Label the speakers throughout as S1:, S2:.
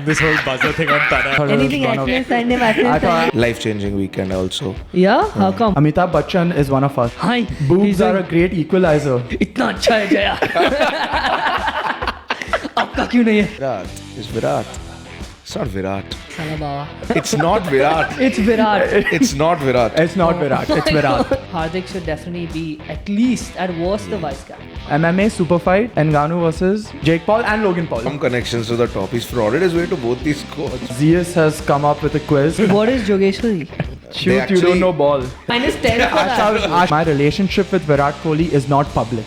S1: this whole buzzer thing on Tanaay.
S2: Anything ethnic?
S3: Life-changing weekend also.
S2: Yeah? How come?
S4: Amitabh Bachchan is one of us.
S2: Hi.
S4: Boobs are a great equalizer.
S2: इतना अच्छा है जया. आपका क्यों नहीं है?
S3: Virat. It's Virat. It's not Virat.
S2: साला बाबा.
S3: It's not Virat.
S2: It's Virat.
S3: It's not Virat.
S4: It's not Virat. It's Virat.
S2: Hardik should definitely be at least, at worst, the vice captain.
S4: MMA super fight. Ngannou versus Jake Paul and Logan Paul.
S3: Some connections to the top. He's frauded his way to both these scores.
S4: Zeus has come up with a quiz.
S2: What is Jogeshwari?
S4: Shoot, you don't know ball.
S2: -10 for that.
S4: My relationship with Virat Kohli is not public.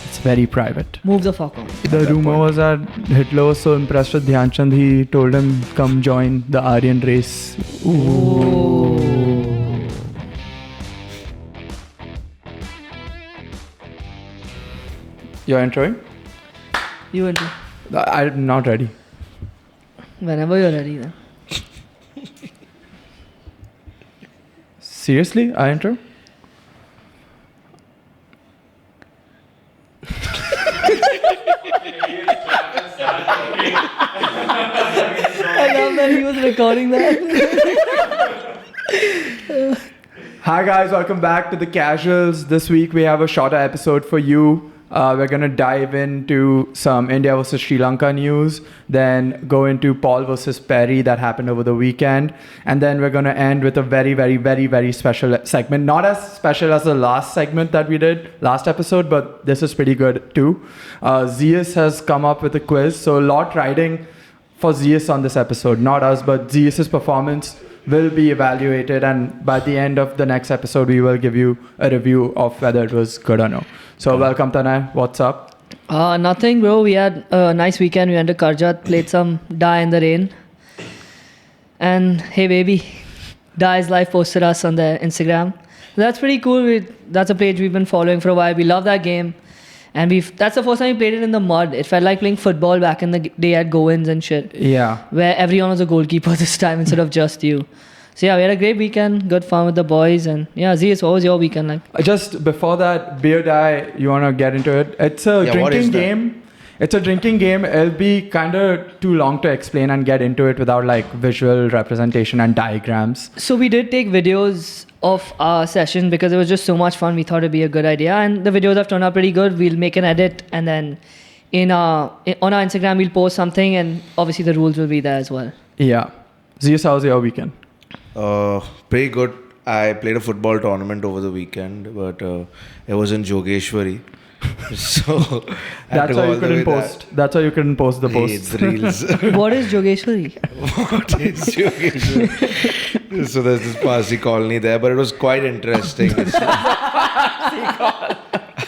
S4: It's very private.
S2: Move the fuck on.
S4: The rumor was that Hitler was so impressed with Dhyan Chand, he told him, come join the Aryan race. Ooh. You're introing?
S2: You enter.
S4: I'm not ready.
S2: Whenever you're ready then.
S4: Seriously? I intro?
S2: I love that he was recording that.
S4: Hi guys, welcome back to the Casuals. This week we have a shorter episode for you. We're going to dive into some India versus Sri Lanka news, then go into Paul versus Perry that happened over the weekend, and then we're going to end with a very, very, very, very special segment. Not as special as the last segment that we did last episode, but this is pretty good too. Zeus has come up with a quiz, so a lot riding for Zeus on this episode. Not us, but Zeus's performance will be evaluated, and by the end of the next episode we will give you a review of whether it was good or no. So welcome Tanaay, what's up?
S2: Nothing bro, we had a nice weekend. We went to Karjat, played some Die in the Rain. And hey baby, Die's live posted us on their Instagram. That's pretty cool. That's a page we've been following for a while. We love that game. And that's the first time we played it in the mud. It felt like playing football back in the day at Goins and shit.
S4: Yeah.
S2: Where everyone was a goalkeeper this time instead of just you. So yeah, we had a great weekend. Good fun with the boys. And yeah, Zeus, what was your weekend like?
S4: Just before that, beer die, you want to get into it? It's a drinking game. It's a drinking game. It'll be kind of too long to explain and get into it without like visual representation and diagrams.
S2: So we did take videos of our session because it was just so much fun. We thought it'd be a good idea. And the videos have turned out pretty good. We'll make an edit and then on our Instagram, we'll post something, and obviously the rules will be there as well.
S4: Yeah. Zeus, how was your weekend?
S3: Pretty good. I played a football tournament over the weekend, but it was in Jogeshwari. So
S4: that's why you couldn't post. That's why you couldn't post the post.
S3: It's reels.
S2: What is Jogeshwari?
S3: What is Jogeshwari? So there's this Parsi colony there, but it was quite interesting.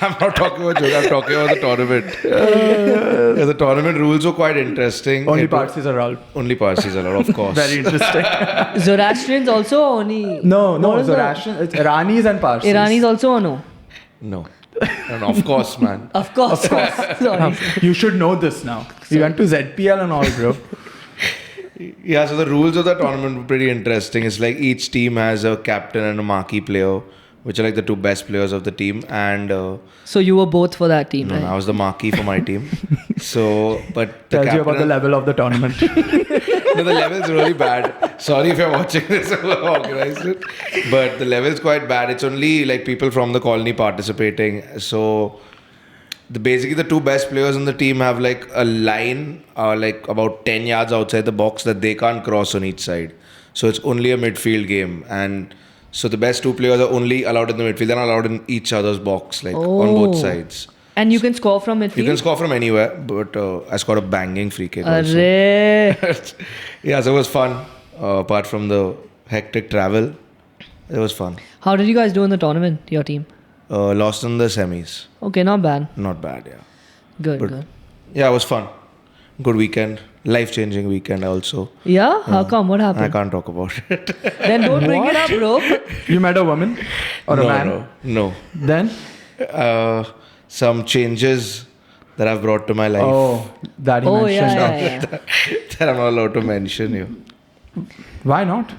S3: I'm not talking about Jog, I'm talking about the tournament. The tournament rules were quite interesting.
S4: Only Parsis are allowed.
S3: Only Parsis are allowed, of course.
S4: Very interesting.
S2: Zoroastrians also or only?
S4: No, Zoroastrian. It's Iranis and Parsis.
S2: Iranis also or no?
S3: No. And of course, man.
S2: Of course. Sorry.
S4: You should know this now. You went to ZPL and all, bro.
S3: Yeah, so the rules of the tournament were pretty interesting. It's like each team has a captain and a marquee player, which are like the two best players of the team. And
S2: so you were both for that team, right?
S3: No, I was the marquee for my team. So, but
S4: tells you about the level of the tournament.
S3: No, the level's really bad. Sorry if you're watching this or organized it, but the level's quite bad. It's only like people from the colony participating. So basically the two best players in the team have like a line like about 10 yards outside the box that they can't cross on each side. So it's only a midfield game, and so the best two players are only allowed in the midfield. They're not allowed in each other's box, like on both sides.
S2: And you can score from midfield?
S3: You can score from anywhere, but I scored a banging free kick also. Yeah, so it was fun. Apart from the hectic travel, it was fun.
S2: How did you guys do in the tournament, your team?
S3: Lost in the semis.
S2: Okay, not bad.
S3: Not bad, yeah.
S2: Good.
S3: Yeah, it was fun. Good weekend. Life-changing weekend also.
S2: Yeah? How come? What happened?
S3: I can't talk about it.
S2: Then don't bring it up, bro.
S4: You met a woman? Or a man?
S3: No.
S4: Then?
S3: Some changes that I've brought to my life.
S4: Oh, that he mentioned.
S2: Yeah.
S3: That I'm not allowed to mention you.
S4: Why not?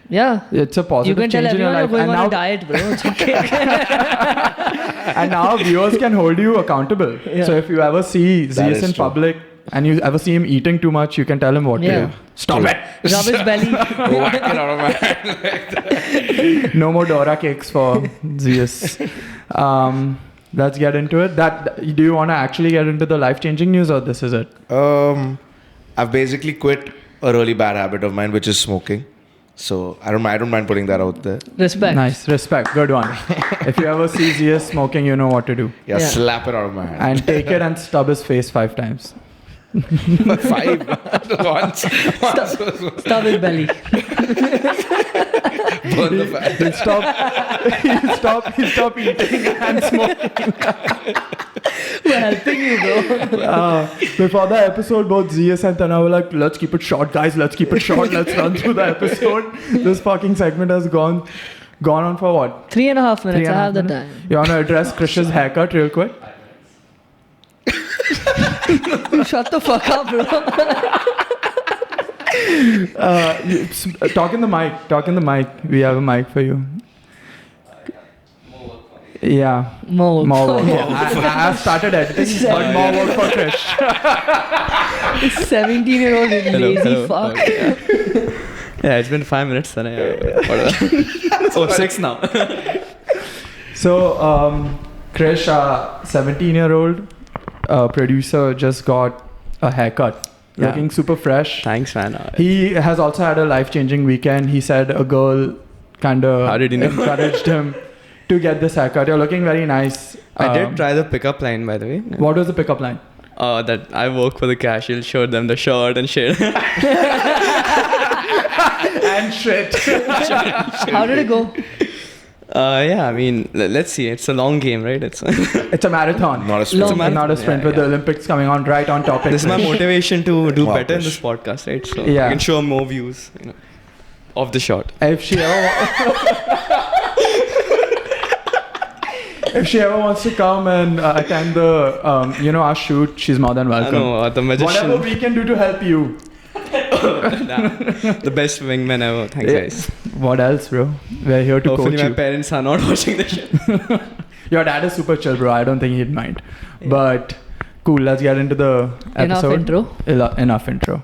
S2: Yeah.
S4: It's a positive
S2: you can tell
S4: change in your
S2: everyone
S4: life.
S2: you're going on a diet, bro. It's okay.
S4: And now viewers can hold you accountable. Yeah. So if you ever see Zeus in public and you ever see him eating too much, you can tell him what
S2: Yeah.
S4: to do. Stop it!
S2: Rub his belly.
S3: Whack it out of my hand.
S4: No more Dora cakes for Zeus. Let's get into it. Do you want to actually get into the life-changing news, or this is it?
S3: I've basically quit a really bad habit of mine, which is smoking. So I don't mind putting that out there.
S2: Respect.
S4: Nice, respect, good one. If you ever see Zeus smoking, you know what to do.
S3: Yeah,
S2: Yeah.
S3: slap it out of my hand.
S4: And take it and stub his face 5 times.
S3: 5 once.
S2: Stub his belly.
S3: Burn the fat.
S4: He'll stop eating and smoking.
S2: We're helping you, bro.
S4: Before the episode, both Zeus and Tanaay were like, let's keep it short, guys. Let's keep it short. Let's run through the episode. This fucking segment has gone on for what?
S2: 3.5 minutes. I have the
S4: 3.5
S2: time.
S4: minutes? You want to address Krish's haircut real quick?
S2: Shut the fuck up, bro.
S4: Talk in the mic. Talk in the mic. We have a mic for you. Yeah.
S2: More
S4: More
S2: work.
S4: work. I started editing, but more work for Krish.
S2: 17-year-old lazy
S1: hello.
S2: fuck.
S1: Yeah, it's been 5 minutes. Then whatever. 6 now.
S4: So, Krish, 17-year-old producer, just got a haircut.
S1: Yeah.
S4: Looking super fresh.
S1: Thanks, man.
S4: He has also had a life-changing weekend. He said a girl kind
S1: How
S4: of
S1: did he know?
S4: encouraged him to get this haircut. You're looking very nice.
S1: I did try the pickup line, by the way.
S4: What was the pickup line?
S1: That I work for the casual, showed them the shirt and shit.
S4: And shit.
S2: How did it go?
S1: Yeah, I mean, let's see. It's a long game, right? It's
S4: It's a marathon.
S3: Not a sprint.
S2: Long-
S1: marathon.
S4: Not a sprint,
S1: Yeah,
S4: with
S1: yeah.
S4: the Olympics coming on right on topic.
S1: This is my motivation to do
S3: Wow,
S1: better in
S3: Krish.
S1: this podcast, right? So
S4: Yeah.
S1: I can show more views, of the shot.
S4: If she ever wants to come and attend the our shoot, she's more than
S1: I
S4: welcome.
S1: know, the magician.
S4: Whatever we can do to help you.
S1: The best wingman ever. Thanks,
S4: Yeah.
S1: guys.
S4: What else, bro? We're here to
S1: Hopefully
S4: coach
S1: my
S4: you.
S1: parents are not watching the shit.
S4: Your dad is super chill, bro. I don't think he'd mind. But cool. Let's get into the
S2: Enough
S4: episode.
S2: intro.
S4: Enough intro.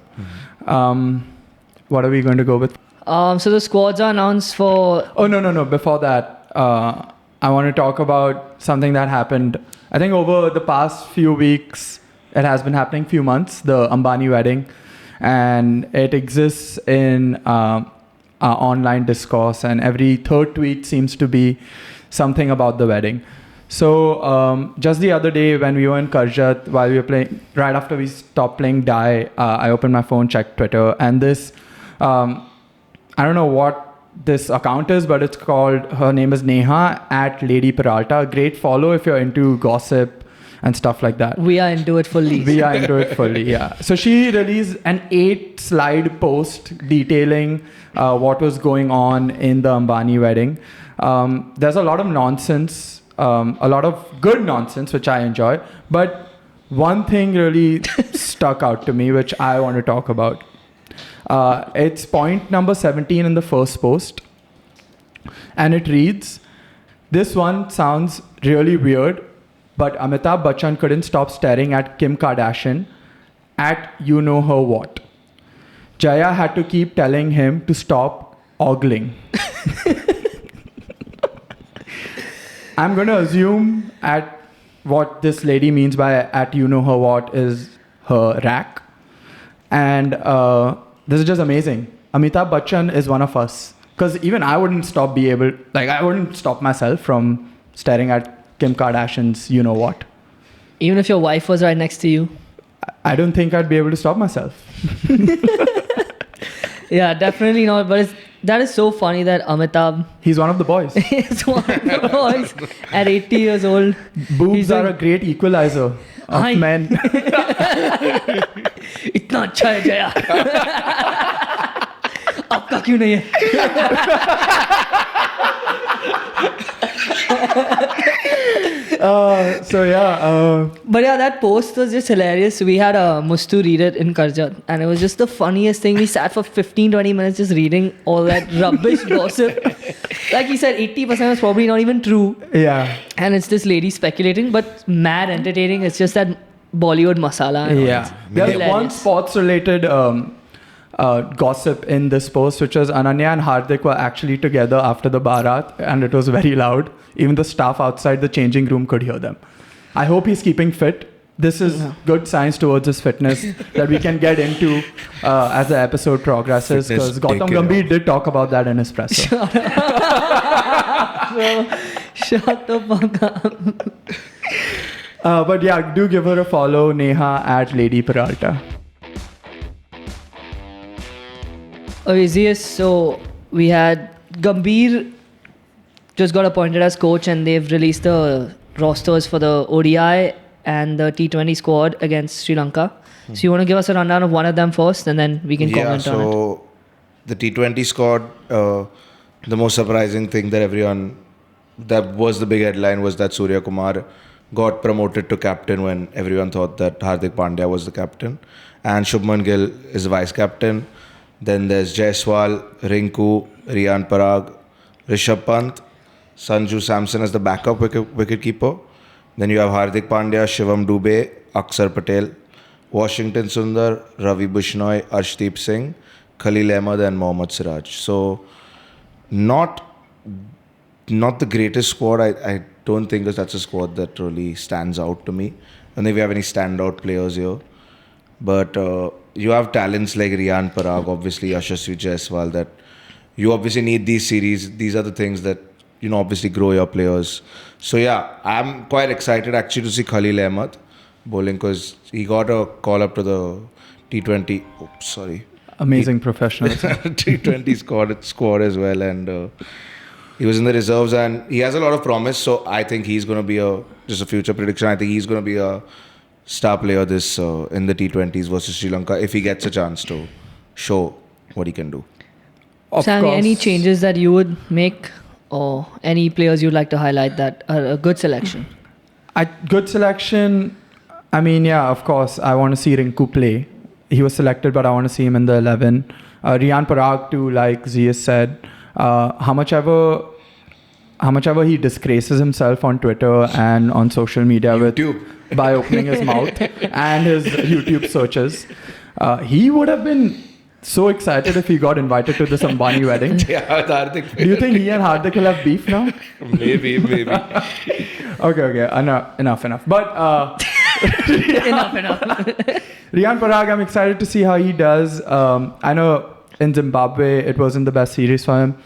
S4: What are we going to go with?
S2: So the squads are announced for.
S4: Oh no! Before that, I want to talk about something that happened. I think over the past few weeks, it has been happening. Few months, the Ambani wedding, and it exists in online discourse, and every third tweet seems to be something about the wedding. So just the other day when we were in Karjat, while we were playing, right after we stopped playing Die, I opened my phone, checked Twitter, and this. I don't know what this account is, but it's called, her name is Neha at Lady Peralta. Great follow if you're into gossip and stuff like that.
S2: We are into it fully.
S4: We are into it fully, yeah. So she released an 8-slide post detailing what was going on in the Ambani wedding. There's a lot of nonsense, a lot of good nonsense, which I enjoy. But one thing really stuck out to me, which I want to talk about. It's point number 17 in the first post. And it reads, this one sounds really weird, but Amitabh Bachchan couldn't stop staring at Kim Kardashian at you know her what. Jaya had to keep telling him to stop ogling. I'm going to assume at what this lady means by at you know her what is her rack. And this is just amazing. Amitabh Bachchan is one of us. Because even I wouldn't I wouldn't stop myself from staring at Kim Kardashian's you know what.
S2: Even if your wife was right next to you.
S4: I don't think I'd be able to stop myself.
S2: Yeah, definitely not. But that is so funny that Amitabh
S4: He's one of the boys.
S2: is one of the boys at 80 years old.
S4: Boobs
S2: He's
S4: are
S2: like,
S4: a great equalizer of
S2: Hi.
S4: men.
S2: इतना अच्छा है जया आपका क्यों नहीं है
S4: So yeah,
S2: But yeah, that post was just hilarious. We had Mustu read it in Karjat, and it was just the funniest thing. We sat for 15-20 minutes just reading all that rubbish gossip. Like he said, 80% was probably not even true.
S4: yeah.
S2: And it's this lady speculating, but mad entertaining. It's just that Bollywood masala. And all
S4: Yeah.
S2: this.
S4: There's
S2: Hilarious.
S4: one sports-related gossip in this post, which was Ananya and Hardik were actually together after the Bharat, and it was very loud. Even the staff outside the changing room could hear them. I hope he's keeping fit. This is good signs towards his fitness that we can get into as the episode progresses,
S3: Fitness
S4: because Gautam
S3: taken
S4: Gambhir
S3: off.
S4: did talk about that in his presser.
S2: Shut the fuck up.
S4: But yeah, do give her a follow, Neha at Lady Peralta.
S2: Okay, so we had Gambhir just got appointed as coach, and they've released the rosters for the ODI and the T20 squad against Sri Lanka. So you want to give us a rundown of one of them first, and then we can comment on it.
S3: So the T20 squad, the most surprising thing that was the big headline was that Surya Kumar got promoted to captain when everyone thought that Hardik Pandya was the captain, and Shubman Gill is vice captain. Then there's Jaiswal, Rinku, Riyan Parag, Rishabh Pant, Sanju Samson as the backup wicket keeper. Then you have Hardik Pandya, Shivam Dube, Aksar Patel, Washington Sundar, Ravi Bishnoi, Arshdeep Singh, Khalil Ahmed and Mohammad Siraj. So not the greatest squad. I don't think that's a squad that really stands out to me. I don't think we have any standout players here. But you have talents like Riyan Parag, obviously Yashasvi Jaiswal, that you obviously need these series. These are the things that, obviously grow your players. So yeah, I'm quite excited actually to see Khalil Ahmed bowling, because he got a call up to the T20.
S4: Amazing professional.
S3: T20 squad as well, and he was in the reserves, and he has a lot of promise. So I think he's going to be just a future prediction. I think he's going to be a star player this in the T20s versus Sri Lanka if he gets a chance to show what he can do.
S2: Sammy, any
S4: course.
S2: changes that you would make, or any players you'd like to highlight that are a good selection?
S4: Good selection. I mean, yeah, of course, I want to see Rinku play. He was selected, but I want to see him in the 11. Riyan Parag too, like Zias said. How much ever he disgraces himself on Twitter and on social media by opening his mouth and his YouTube searches, he would have been so excited if he got invited to this Ambani wedding.
S3: Yeah, with Hardik.
S4: Do you think he and Hardik will have beef now?
S3: Maybe.
S4: Okay. Enough. But
S2: enough.
S4: Riyan Parag, I'm excited to see how he does. I know in Zimbabwe it wasn't the best series for him,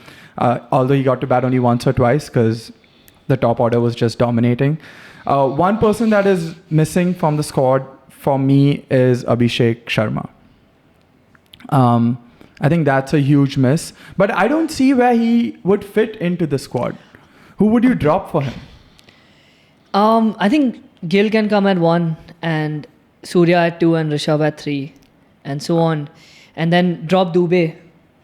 S4: although he got to bat only once or twice because the top order was just dominating. One person that is missing from the squad for me is Abhishek Sharma. I think that's a huge miss. But I don't see where he would fit into the squad. Who would you drop for him?
S2: I think Gill can come at 1, and Surya at 2, and Rishabh at 3, and so on. And then drop Dube.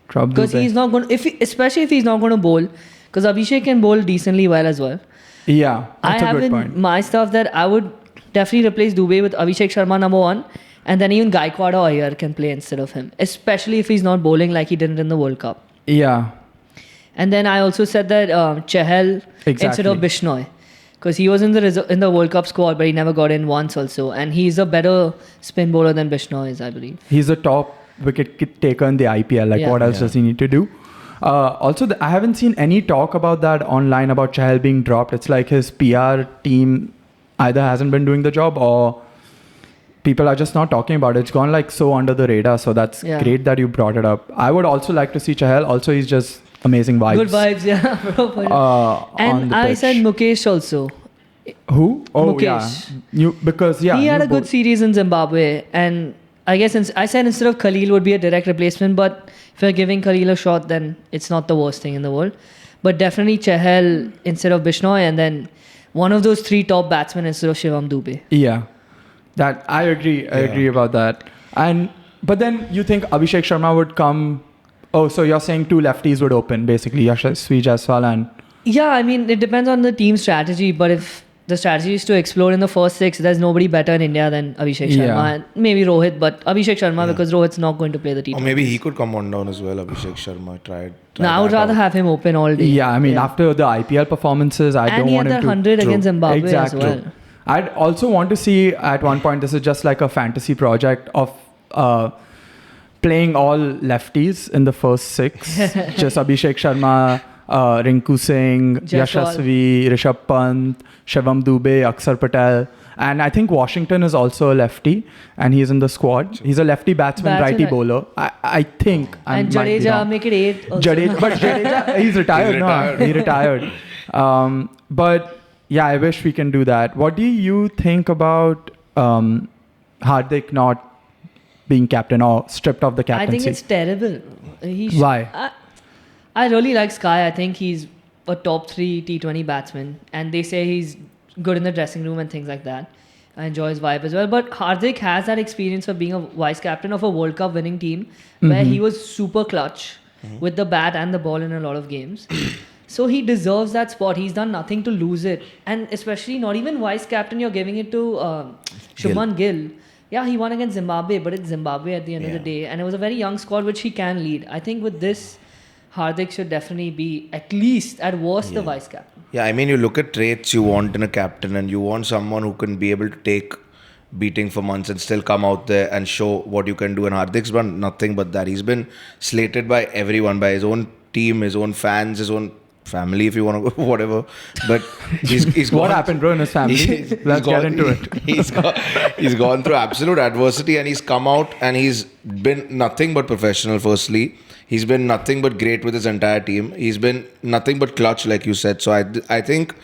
S2: Because he's not going to, especially if he's not going to bowl, because Abhishek can bowl decently well as well.
S4: Yeah, that's
S2: I
S4: a
S2: have
S4: good
S2: in
S4: point.
S2: my stuff that I would definitely replace Dube with Abhishek Sharma number 1, and then even Gaikwad or Iyer can play instead of him, especially if he's not bowling like he didn't in the World Cup.
S4: Yeah.
S2: And then I also said that Chahal instead of Bishnoi, because he was in the World Cup squad, but he never got in once also, and he's a better spin bowler than Bishnoi is, I believe.
S4: He's the top wicket taker in the IPL. What else does he need to do? Also, I haven't seen any talk about that online about Chahal being dropped. It's like his PR team either hasn't been doing the job or people are just not talking about it. It's gone like so under the radar. So that's great that you brought it up. I would also like to see Chahal. Also, he's just amazing vibes.
S2: Good vibes, yeah. And I said Mukesh also.
S4: Who? Oh,
S2: Mukesh.
S4: yeah.
S2: He had a good series in Zimbabwe, and I guess I said instead of Khalil would be a direct replacement, but if you're giving Khalil a shot, then it's not the worst thing in the world. But definitely Chahal instead of Bishnoi, and then one of those 3 top batsmen instead of Shivam Dube.
S4: Yeah, that I agree. I agree about that. But then you think Abhishek Sharma would come? Oh, so you're saying 2 lefties would open basically, Yashasvi Jaiswal and.
S2: Yeah, I mean it depends on the team strategy, but if the strategy is to explore in the first 6, there's nobody better in India than Abhishek Sharma. And maybe Rohit, but Abhishek Sharma because Rohit's not going to play the T20.
S3: Or maybe he could come on down as well, Abhishek Sharma. Try
S2: No, I would rather have him open all day.
S4: Yeah, I mean after the IPL performances, I don't want him to.
S2: And he had that 100 against Zimbabwe as well.
S4: I'd also want to see at one point, this is just like a fantasy project of playing all lefties in the first 6. Just Abhishek Sharma, Rinku Singh, Yashasvi, Rishabh Pant, Shivam Dube, Aksar Patel. And I think Washington is also a lefty, and he's in the squad. He's a lefty batsman, righty bowler. I think.
S2: And Jadeja, make it 8. Also.
S4: But Jadeja, he's retired now. He retired. But yeah, I wish we can do that. What do you think about Hardik not being captain or stripped of the captaincy?
S2: I think it's terrible.
S4: Why?
S2: I really like Sky. I think he's a top 3 T20 batsman, and they say he's good in the dressing room and things like that. I enjoy his vibe as well. But Hardik has that experience of being a vice captain of a World Cup winning team where he was super clutch with the bat and the ball in a lot of games. So he deserves that spot. He's done nothing to lose it. And especially not even vice captain, you're giving it to Shubman Gill. Yeah, he won against Zimbabwe, but it's Zimbabwe at the end of the day. And it was a very young squad which he can lead. I think with this, Hardik should definitely be at least at worst the vice captain.
S3: Yeah, I mean, you look at traits you want in a captain, and you want someone who can be able to take beating for months and still come out there and show what you can do. And Hardik's done nothing but that. He's been slated by everyone, by his own team, his own fans, his own family, if you want to go, whatever. But he's
S4: what happened, bro, in his family? Let's get into it.
S3: He's gone through absolute adversity, and he's come out and he's been nothing but professional, firstly. He's been nothing but great with his entire team. He's been nothing but clutch, like you said. So I think,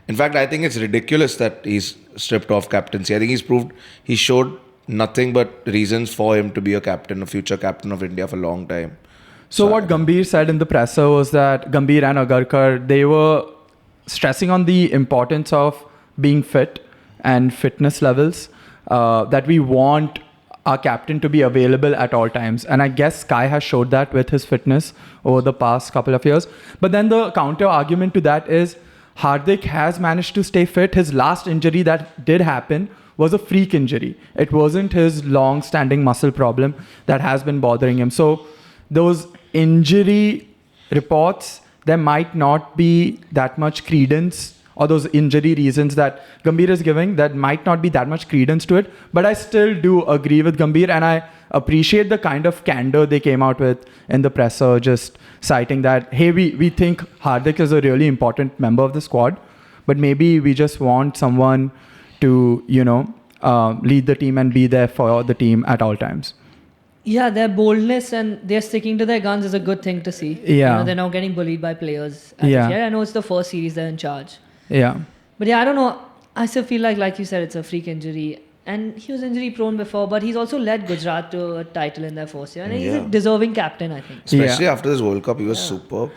S3: in fact, I think it's ridiculous that he's stripped off captaincy. I think he showed nothing but reasons for him to be a captain, a future captain of India for a long time.
S4: So what Gambhir said in the presser was that Gambhir and Agarkar, they were stressing on the importance of being fit and fitness levels, that we want our captain to be available at all times. And I guess Sky has showed that with his fitness over the past couple of years. But then the counter argument to that is Hardik has managed to stay fit. His last injury that did happen was a freak injury. It wasn't his long-standing muscle problem that has been bothering him. So those injury reports, there might not be that much credence, or those injury reasons that Gambhir is giving, that might not be that much credence to it. But I still do agree with Gambhir, and I appreciate the kind of candor they came out with in the presser, just citing that, hey, we think Hardik is a really important member of the squad, but maybe we just want someone to, lead the team and be there for the team at all times.
S2: Yeah, their boldness and they're sticking to their guns is a good thing to see.
S4: Yeah.
S2: They're not getting bullied by players. I know it's the first series they're in charge.
S4: Yeah.
S2: But yeah, I don't know. I still feel like you said, it's a freak injury. And he was injury prone before, but he's also led Gujarat to a title in their first year. And he's a deserving captain, I think.
S3: Especially after this World Cup, he was superb.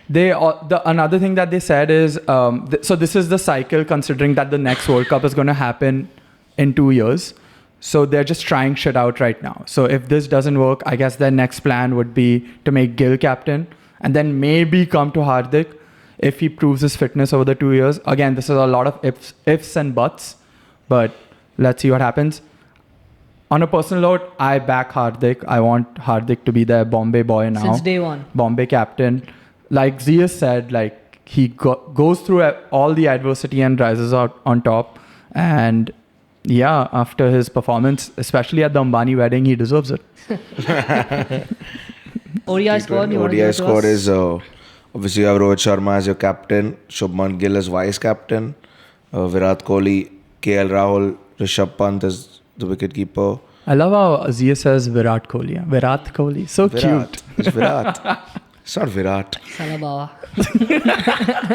S4: Another thing that they said is, so this is the cycle, considering that the next World Cup is going to happen in 2 years. So they're just trying shit out right now. So if this doesn't work, I guess their next plan would be to make Gill captain and then maybe come to Hardik if he proves his fitness over the 2 years. Again, this is a lot of ifs and buts, but let's see what happens. On a personal note, I back Hardik. I want Hardik to be their Bombay boy now.
S2: Since day one.
S4: Bombay captain. Like Zia said, he goes through all the adversity and rises out on top. And yeah, after his performance, especially at the Ambani wedding, he deserves it.
S2: ODI squad.
S3: ODI squad is obviously you have Rohit Sharma as your captain, Shubman Gill as vice captain, Virat Kohli, KL Rahul, Rishabh Pant as the wicketkeeper.
S4: I love how Zia says Virat Kohli. Yeah? Virat Kohli, so cute.
S3: It's Virat. It's not Virat.
S2: Salabawa.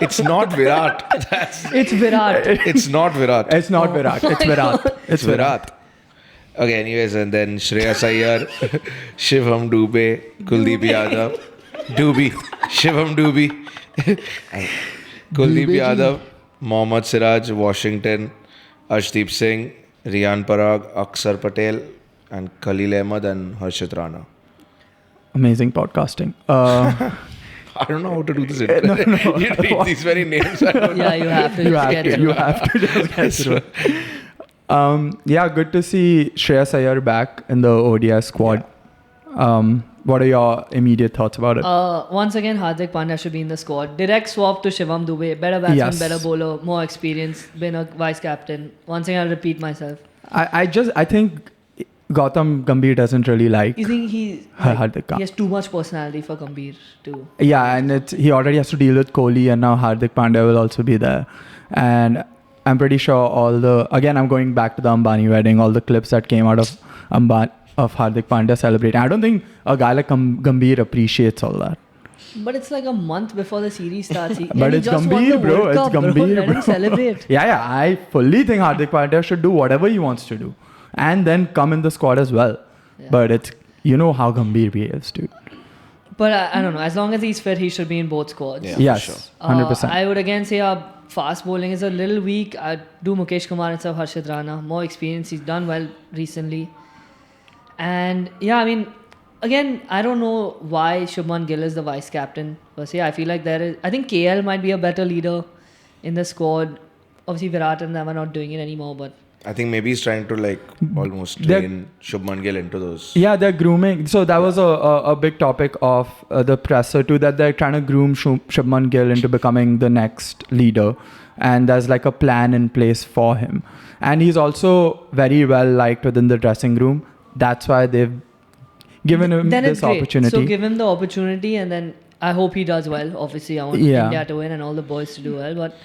S3: It's not Virat.
S2: It's Virat.
S3: It's not Virat.
S4: It's not Virat. It's Virat.
S3: It's Virat. Okay, anyways, and then Shreyas Iyer, Shivam Dube, Kuldeep Yadav, Shivam Dube, Kuldeep Yadav, Mohammad Siraj, Washington, Arshdeep Singh, Riyan Parag, Aksar Patel, and Khalil Ahmed and Harshit Rana.
S4: Amazing podcasting.
S3: I don't know how to do this. No. You read these very names.
S2: Yeah, you have to.
S4: You have to just get through it. Yeah, good to see Shreyas Iyer back in the ODI squad. What are your immediate thoughts about it?
S2: Once again, Hardik Pandya should be in the squad. Direct swap to Shivam Dube. Better batsman,
S4: Yes.
S2: better bowler, more experience. Been a vice captain. Once again, I'll repeat myself.
S4: I think Gautam Gambhir doesn't really like.
S2: You think he
S4: Hardik.
S2: has too much personality for Gambhir too?
S4: Yeah, and he already has to deal with Kohli, and now Hardik Pandya will also be there. And I'm pretty sure I'm going back to the Ambani wedding, all the clips that came out of Hardik Pandya celebrating. I don't think a guy like Gambhir appreciates all that.
S2: But it's like a month before the series starts.
S4: But it's Gambhir, bro. It's Gambhir,
S2: Let him
S4: bro.
S2: celebrate.
S4: Yeah. I fully think Hardik Pandya should do whatever he wants to do, and then come in the squad as well.
S2: Yeah.
S4: But it's how Gambhir behaves, dude.
S2: But I don't know. As long as he's fit, he should be in both squads.
S3: Yeah.
S4: Yes,
S3: for sure.
S4: 100%.
S2: I would again say our fast bowling is a little weak. I'd do Mukesh Kumar instead of Harshit Rana. More experience. He's done well recently. And yeah, I mean, again, I don't know why Shubman Gill is the vice captain. But yeah, I feel like I think KL might be a better leader in the squad. Obviously, Virat and them are not doing it anymore, but
S3: I think maybe he's trying to like almost train Shubman Gill into those.
S4: Yeah, they're grooming. So that was a big topic of the presser too, that they're trying to groom Shubman Gill into becoming the next leader. And there's like a plan in place for him. And he's also very well liked within the dressing room. That's why they've given him
S2: then
S4: this
S2: it's great.
S4: opportunity.
S2: So give him the opportunity, and then I hope he does well. Obviously, I want India to win and all the boys to do well. But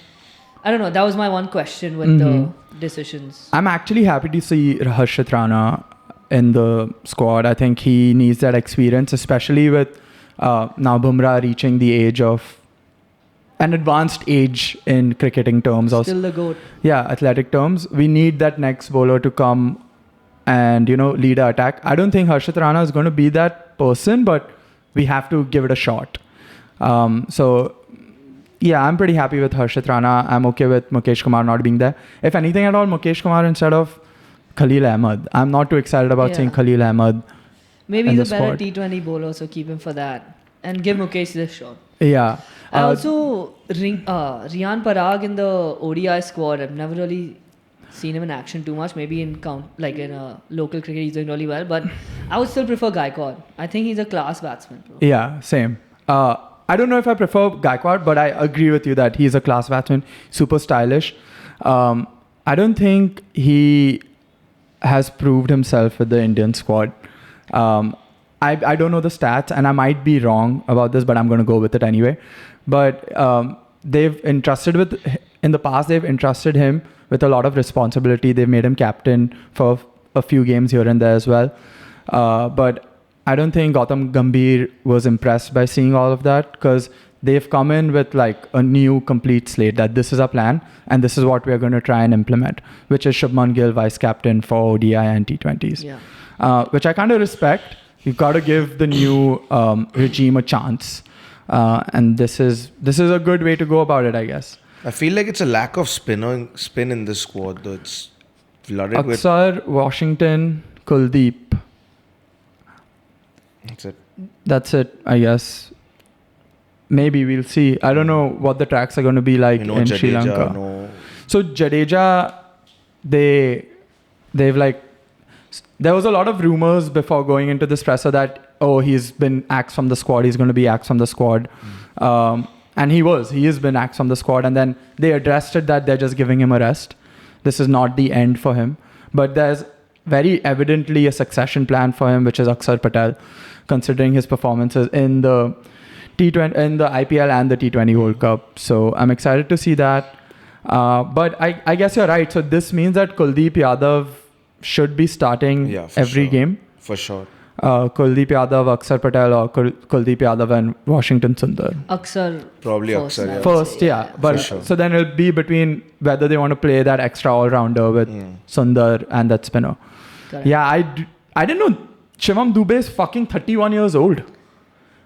S2: I don't know. That was my one question with the decisions.
S4: I'm actually happy to see Harshit Rana in the squad. I think he needs that experience, especially with now Bumrah reaching the age of an advanced age in cricketing terms.
S2: Still the GOAT.
S4: Yeah, athletic terms. We need that next bowler to come and, lead our attack. I don't think Harshit Rana is going to be that person, but we have to give it a shot. Yeah, I'm pretty happy with Harshit Rana. I'm okay with Mukesh Kumar not being there. If anything at all, Mukesh Kumar instead of Khalil Ahmed. I'm not too excited about seeing Khalil Ahmed.
S2: Maybe
S4: in
S2: he's
S4: the
S2: a better
S4: squad.
S2: T20 bowler, so keep him for that. And give Mukesh this shot.
S4: Yeah.
S2: And also, Riyan Parag in the ODI squad, I've never really seen him in action too much. Maybe in local cricket, he's doing really well. But I would still prefer Gaikwad. I think he's a class batsman, bro.
S4: Yeah, same. I don't know if I prefer Gaikwad, but I agree with you that he's a class batsman, super stylish. I don't think he has proved himself with the Indian squad. I don't know the stats, and I might be wrong about this, but I'm going to go with it anyway. But in the past, they've entrusted him with a lot of responsibility. They've made him captain for a few games here and there as well. But I don't think Gautam Gambhir was impressed by seeing all of that, because they've come in with like a new complete slate that this is our plan and this is what we're going to try and implement, which is Shubman Gill vice captain for ODI and T20s.
S2: Yeah.
S4: Which I kind of respect. You've got to give the new regime a chance. And this is a good way to go about it, I guess.
S3: I feel like it's a lack of spin in this squad, though. It's flooded with.
S4: Aksar, Washington, Kuldeep. That's it, I guess. Maybe we'll see. I don't know what the tracks are going to be like in
S3: Jadeja,
S4: Sri Lanka. So Jadeja, they've like, there was a lot of rumors before going into this presser that, he's been axed from the squad. He's going to be axed from the squad. And he has been axed from the squad. And then they addressed it that they're just giving him a rest. This is not the end for him. But there's very evidently a succession plan for him, which is Aksar Patel, considering his performances in the T20, in the IPL and the T20 World Cup. So I'm excited to see that. But I guess you're right. So this means that Kuldeep Yadav should be starting every game.
S3: For sure.
S4: Kuldeep Yadav, Aksar Patel, or Kuldeep Yadav and Washington Sundar.
S2: Aksar.
S3: Probably
S2: first,
S3: Aksar, yeah.
S4: First, yeah. But so then it'll be between whether they want to play that extra all-rounder with Sundar and that spinner.
S2: Correct.
S4: Yeah, I didn't know Shivam Dube is fucking 31 years old.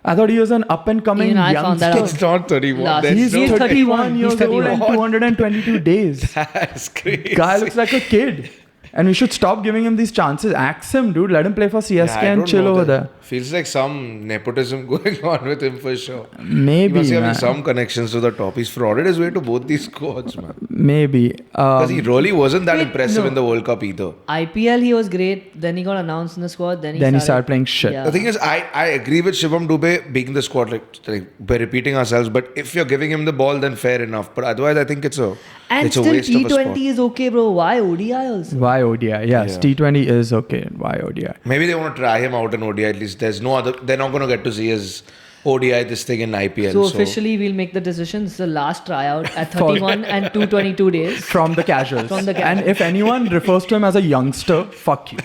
S4: I thought he was an up-and-coming
S2: Even I found that
S4: youngster.
S2: out.
S3: It's not 31.
S4: He's
S2: He's
S4: 31
S2: 31.
S4: years
S2: He's
S4: old
S2: 31.
S4: and 222 days.
S3: That's crazy.
S4: Guy looks like a kid. And we should stop giving him these chances. Axe him, dude. Let him play for CSK
S3: I
S4: and
S3: don't
S4: chill
S3: know
S4: over
S3: that.
S4: there.
S3: Feels like some nepotism going on with him for sure. He
S4: Maybe,
S3: must be having
S4: man.
S3: some connections to the top. He's frauded his way to both these squads, man.
S4: Maybe.
S3: Because he really wasn't that
S2: Wait,
S3: impressive
S2: no.
S3: in the World Cup either.
S2: IPL, he was great. Then he got announced in the squad. Then he
S4: started playing shit.
S2: Yeah.
S3: The thing is, I agree with Shivam Dube being the squad, like by repeating ourselves. But if you're giving him the ball, then fair enough. But otherwise, I think it's a
S2: And
S3: still
S2: still
S3: waste of a spot.
S2: T20 is okay, bro. Why ODI also?
S4: Why ODI? Yes,
S3: Yeah.
S4: T20 is okay. Why ODI?
S3: Maybe they want to try him out in ODI. At least there's no other. They're not going to get to see his ODI this thing in IPL.
S2: So officially, we'll make the decision. It's the last tryout at 31 and 222 days.
S4: From the casuals.
S2: From the
S4: And
S2: casuals.
S4: if anyone refers to him as a youngster, fuck you.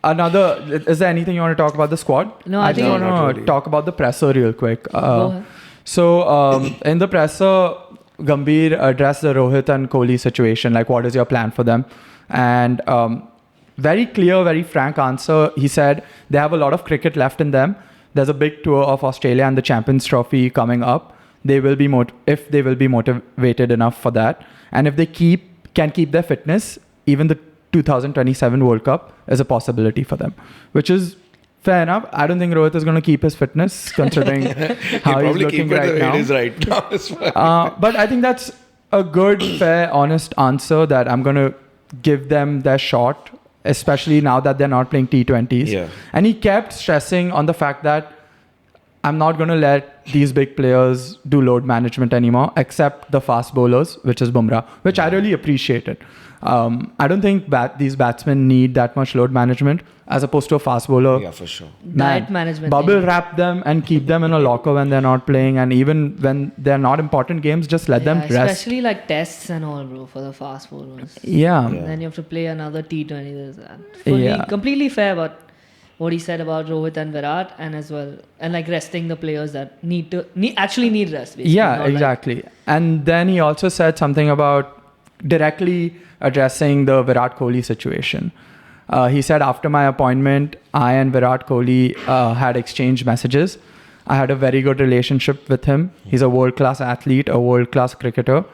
S4: Is there anything you want to talk about the squad?
S2: No, I
S4: just
S2: think-
S4: want
S3: No, not
S4: to
S3: really.
S4: talk about the presser real quick.
S2: Go ahead.
S4: So in the presser, Gambhir addressed the Rohit and Kohli situation. Like, what is your plan for them? And very clear, very frank answer. He said they have a lot of cricket left in them. There's a big tour of Australia and the Champions Trophy coming up. They will be if they will be motivated enough for that, and if they can keep their fitness, even the 2027 World Cup is a possibility for them, which is fair enough. I don't think Rohit is going to keep his fitness considering how he's looking right
S3: the
S4: now.
S3: way it is right now. as well.
S4: But I think that's a good, fair, honest answer that I'm going to give them their shot, especially now that they're not playing T20s.
S3: Yeah.
S4: And he kept stressing on the fact that I'm not going to let these big players do load management anymore, except the fast bowlers, which is Bumrah, which I really appreciated. I don't think these batsmen need that much load management as opposed to a fast bowler.
S3: Yeah, for sure.
S2: Diet management.
S4: Bubble wrap them and keep them in a locker when they're not playing, and even when they're not important games, just let them rest.
S2: Especially like tests and all, bro, for the fast bowlers.
S4: Yeah.
S2: Then you have to play another T20. There's that.
S4: Yeah.
S2: Completely fair, but what he said about Rohit and Virat, and as well, and like resting the players that actually need rest. Basically,
S4: Yeah,
S2: not like-
S4: exactly. And then he also said something about directly addressing the Virat Kohli situation. He said, after my appointment, I and Virat Kohli had exchanged messages. I had a very good relationship with him. He's a world-class athlete, a world-class cricketer.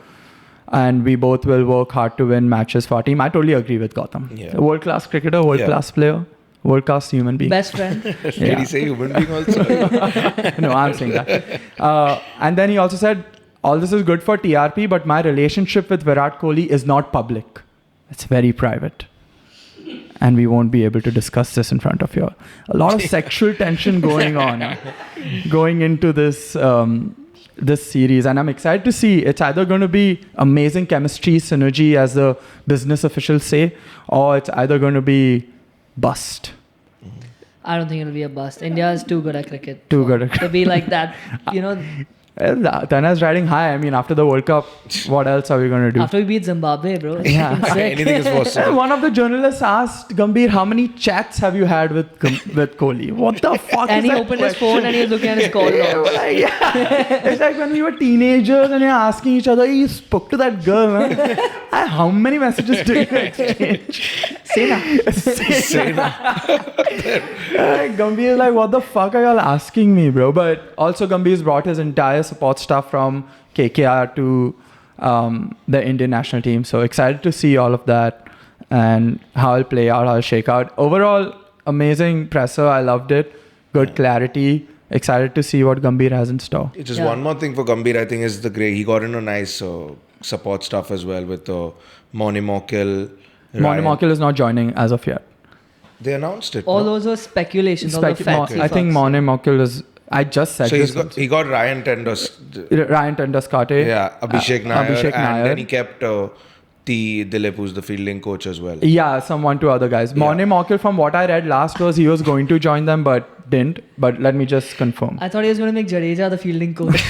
S4: And we both will work hard to win matches for our team. I totally agree with Gautam.
S3: Yeah.
S4: A world-class cricketer, world-class player, world-class human being.
S2: Best friend.
S3: Did he say human being also?
S4: No, I'm saying that. And then he also said, all this is good for TRP, but my relationship with Virat Kohli is not public. It's very private. And we won't be able to discuss this in front of you. A lot of sexual tension going on, going into this this series. And I'm excited to see. It's either going to be amazing chemistry, synergy, as the business officials say, or it's either going to be bust.
S2: I don't think it'll be a bust. India is too good at cricket.
S4: Too good at
S2: to be like that. You know,
S4: Tanaay's riding high. I mean, after the World Cup, what else are we going to do?
S2: after we beat Zimbabwe, bro. it's
S4: Yeah.
S2: sick.
S3: Anything is possible.
S4: One of the journalists asked Gambhir, how many chats have you had with Kohli? What the fuck
S2: And
S4: is
S2: he
S4: that
S2: opened his
S4: question?
S2: phone and he was looking at his call
S4: Yeah,
S2: logs.
S4: like, yeah. It's like when we were teenagers and you're asking each other, you spoke to that girl, man. How many messages did you exchange? Gambhir is like, what the fuck are y'all asking me, bro? But also Gambhir's brought his entire support staff from KKR to the Indian national team. So excited to see all of that and how it'll play out, how it'll shake out. Overall, amazing presser. I loved it. Good clarity. Excited to see what Gambhir has in store.
S3: Just
S2: Yeah.
S3: one more thing for Gambhir, I think, is the great. He got in a nice support stuff as well with Moni Mokil.
S4: Moni Mokil is not joining as of yet.
S3: They announced it.
S2: All
S3: no?
S2: those were speculations. All the facts.
S4: I think Moni Mokil is. I just said
S3: So
S4: this.
S3: he got Ryan Tenders.
S4: Ryan Tenduskate.
S3: Yeah, Abhishek Nair.
S4: Abhishek
S3: and
S4: Nair.
S3: then he kept T. Dilip, who's the fielding coach as well.
S4: Yeah, one, two other guys. Moni Mokil, from what I read last, was he was going to join them but didn't. But let me just confirm.
S2: I thought he was going to make Jadeja the fielding coach.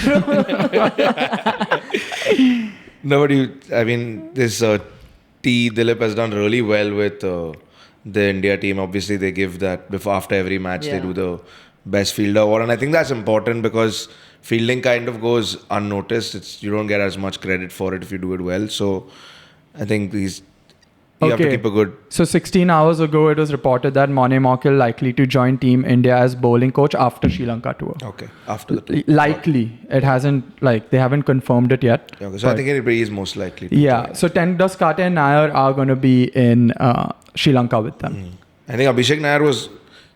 S3: Nobody. I mean, this T. Dilip has done really well with the India team. Obviously, they give that after every match. They
S2: Yeah.
S3: do the best fielder award, and I think that's important because fielding kind of goes unnoticed. You don't get as much credit for it if you do it well. So I think You have to keep a good.
S4: So 16 hours ago, it was reported that Mone Mokil likely to join Team India as bowling coach after Sri Lanka tour.
S3: Okay, after the tour.
S4: Likely. It hasn't, they haven't confirmed it yet.
S3: Okay, so I think everybody is most likely to
S4: Yeah,
S3: join.
S4: so Tendulkar, Kate and Nair are going to be in Sri Lanka with them.
S3: I think Abhishek Nair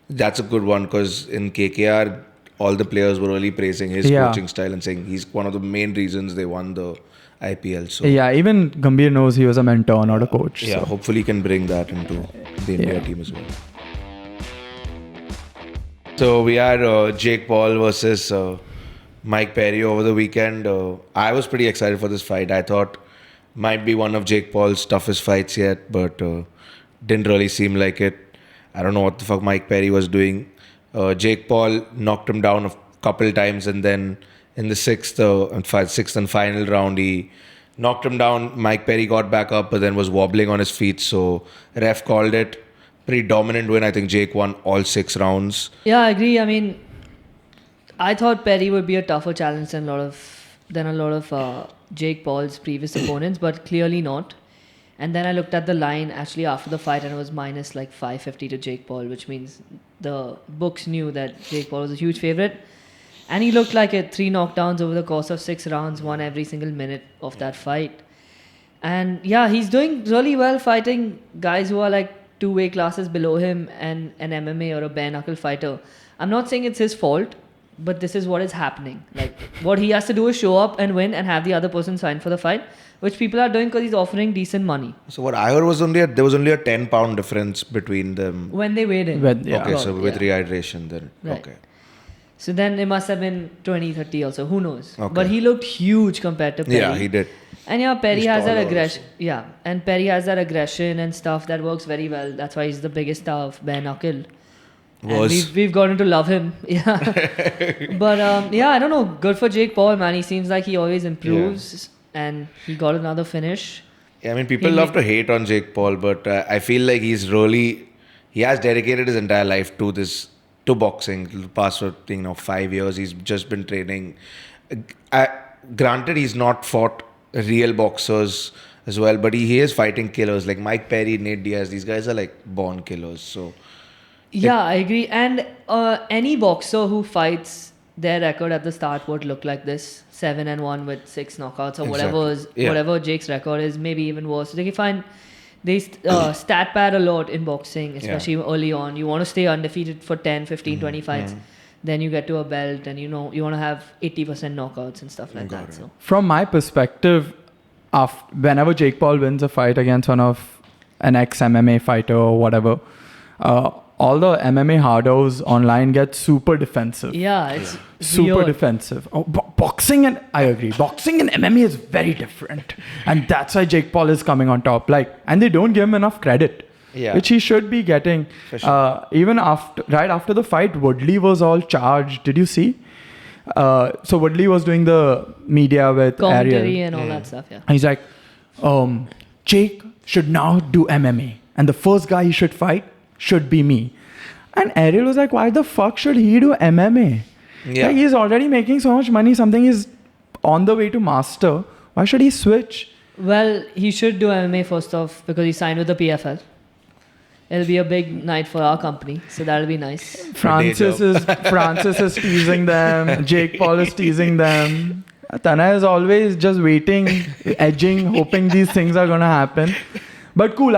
S3: that's a good one because in KKR, all the players were really praising his coaching style and saying he's one of the main reasons they won the IPL. So
S4: Yeah, even Gambhir knows he was a mentor, not a coach.
S3: yeah,
S4: so.
S3: hopefully he can bring that into the India team as well. So we had Jake Paul versus Mike Perry over the weekend. I was pretty excited for this fight. I thought might be one of Jake Paul's toughest fights yet, but didn't really seem like it. I don't know what the fuck Mike Perry was doing. Jake Paul knocked him down a couple times, and then in the sixth and final round, he knocked him down. Mike Perry got back up, but then was wobbling on his feet. So ref called it. Pretty dominant win. I think Jake won all 6 rounds.
S2: Yeah, I agree. I mean, I thought Perry would be a tougher challenge than a lot of Jake Paul's previous opponents, but clearly not. And then I looked at the line actually after the fight, and it was minus like 550 to Jake Paul, which means the books knew that Jake Paul was a huge favorite. And he looked like it. 3 knockdowns over the course of 6 rounds, won every single minute of that fight. And yeah, he's doing really well fighting guys who are like 2 weight classes below him and an MMA or a bare knuckle fighter. I'm not saying it's his fault, but this is what is happening. Like, what he has to do is show up and win and have the other person sign for the fight, which people are doing because he's offering decent money.
S3: So what I heard was there was only a 10-pound difference between them.
S2: When they weighed in.
S3: Okay, so with rehydration then.
S2: Right.
S3: Okay.
S2: So then it must have been 20, 30 also. Who knows?
S3: Okay.
S2: But he looked huge compared to Perry.
S3: Yeah, he did.
S2: And yeah, Perry
S3: He's
S2: has that
S3: taller
S2: aggression. Yeah, and Perry has that aggression and stuff that works very well. That's why he's the biggest star of bare knuckle. And we've gotten to love him. Yeah. But yeah, I don't know. Good for Jake Paul, man. He seems like he always improves. And he got another finish.
S3: Yeah, I mean, people love to hate on Jake Paul, but I feel like he has dedicated his entire life to boxing. The past 5 years, he's just been training. Granted, he's not fought real boxers as well, but he is fighting killers like Mike Perry, Nate Diaz. These guys are like born killers. So
S2: yeah, I agree. And any boxer who fights, their record at the start would look like this: 7-1 with 6 knockouts, or whatever Jake's record is, maybe even worse. They find they stat pad a lot in boxing, especially early on. You want to stay undefeated for 10, 15, 20 fights. Then you get to a belt, and you want to have 80% knockouts and stuff like that. So
S4: from my perspective, whenever Jake Paul wins a fight against an ex-MMA fighter or whatever, all the MMA hardos online get super defensive.
S2: Yeah, it's
S4: super
S2: weird.
S4: defensive. Boxing and I agree. Boxing and MMA is very different, and that's why Jake Paul is coming on top. And they don't give him enough credit, which he should be getting.
S3: For sure.
S4: Even right after the fight, Woodley was all charged. Did you see? So Woodley was doing the media with
S2: commentary
S4: Ariel.
S2: and all that stuff. Yeah.
S4: He's like, Jake should now do MMA, and the first guy he should fight should be me. And Ariel was like, why the fuck should he do MMA?
S3: Yeah.
S4: He's already making so much money, something is on the way to master. Why should he switch?
S2: Well, he should do MMA first off because he signed with the PFL. It'll be a big night for our company, so that'll be nice.
S4: Francis is teasing them. Jake Paul is teasing them. Tanaay is always just waiting, edging, hoping these things are going to happen. But cool,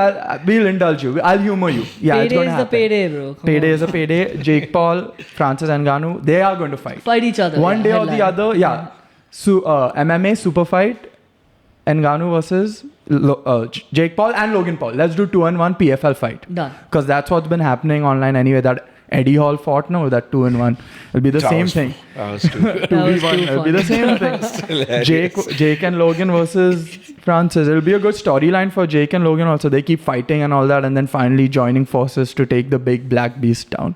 S4: we'll indulge you. I'll humor you. Yeah, it's
S2: Payday
S4: going to
S2: is
S4: happen.
S2: the payday, bro. Come
S4: Payday
S2: on.
S4: is a payday. Jake Paul, Francis Ngannou, they are going to fight.
S2: Fight each other.
S4: One day or
S2: headline.
S4: the other, yeah. So, MMA super fight, Ngannou versus Jake Paul and Logan Paul. Let's do 2-1 PFL fight.
S2: Done.
S4: Because that's what's been happening online anyway. That Eddie Hall fought, no, that 2-1. It'll be the same thing.
S3: That was too good.
S4: 2v1. It'll be the same thing. Jake and Logan versus Francis. It'll be a good storyline for Jake and Logan also. They keep fighting and all that, and then finally joining forces to take the big black beast down.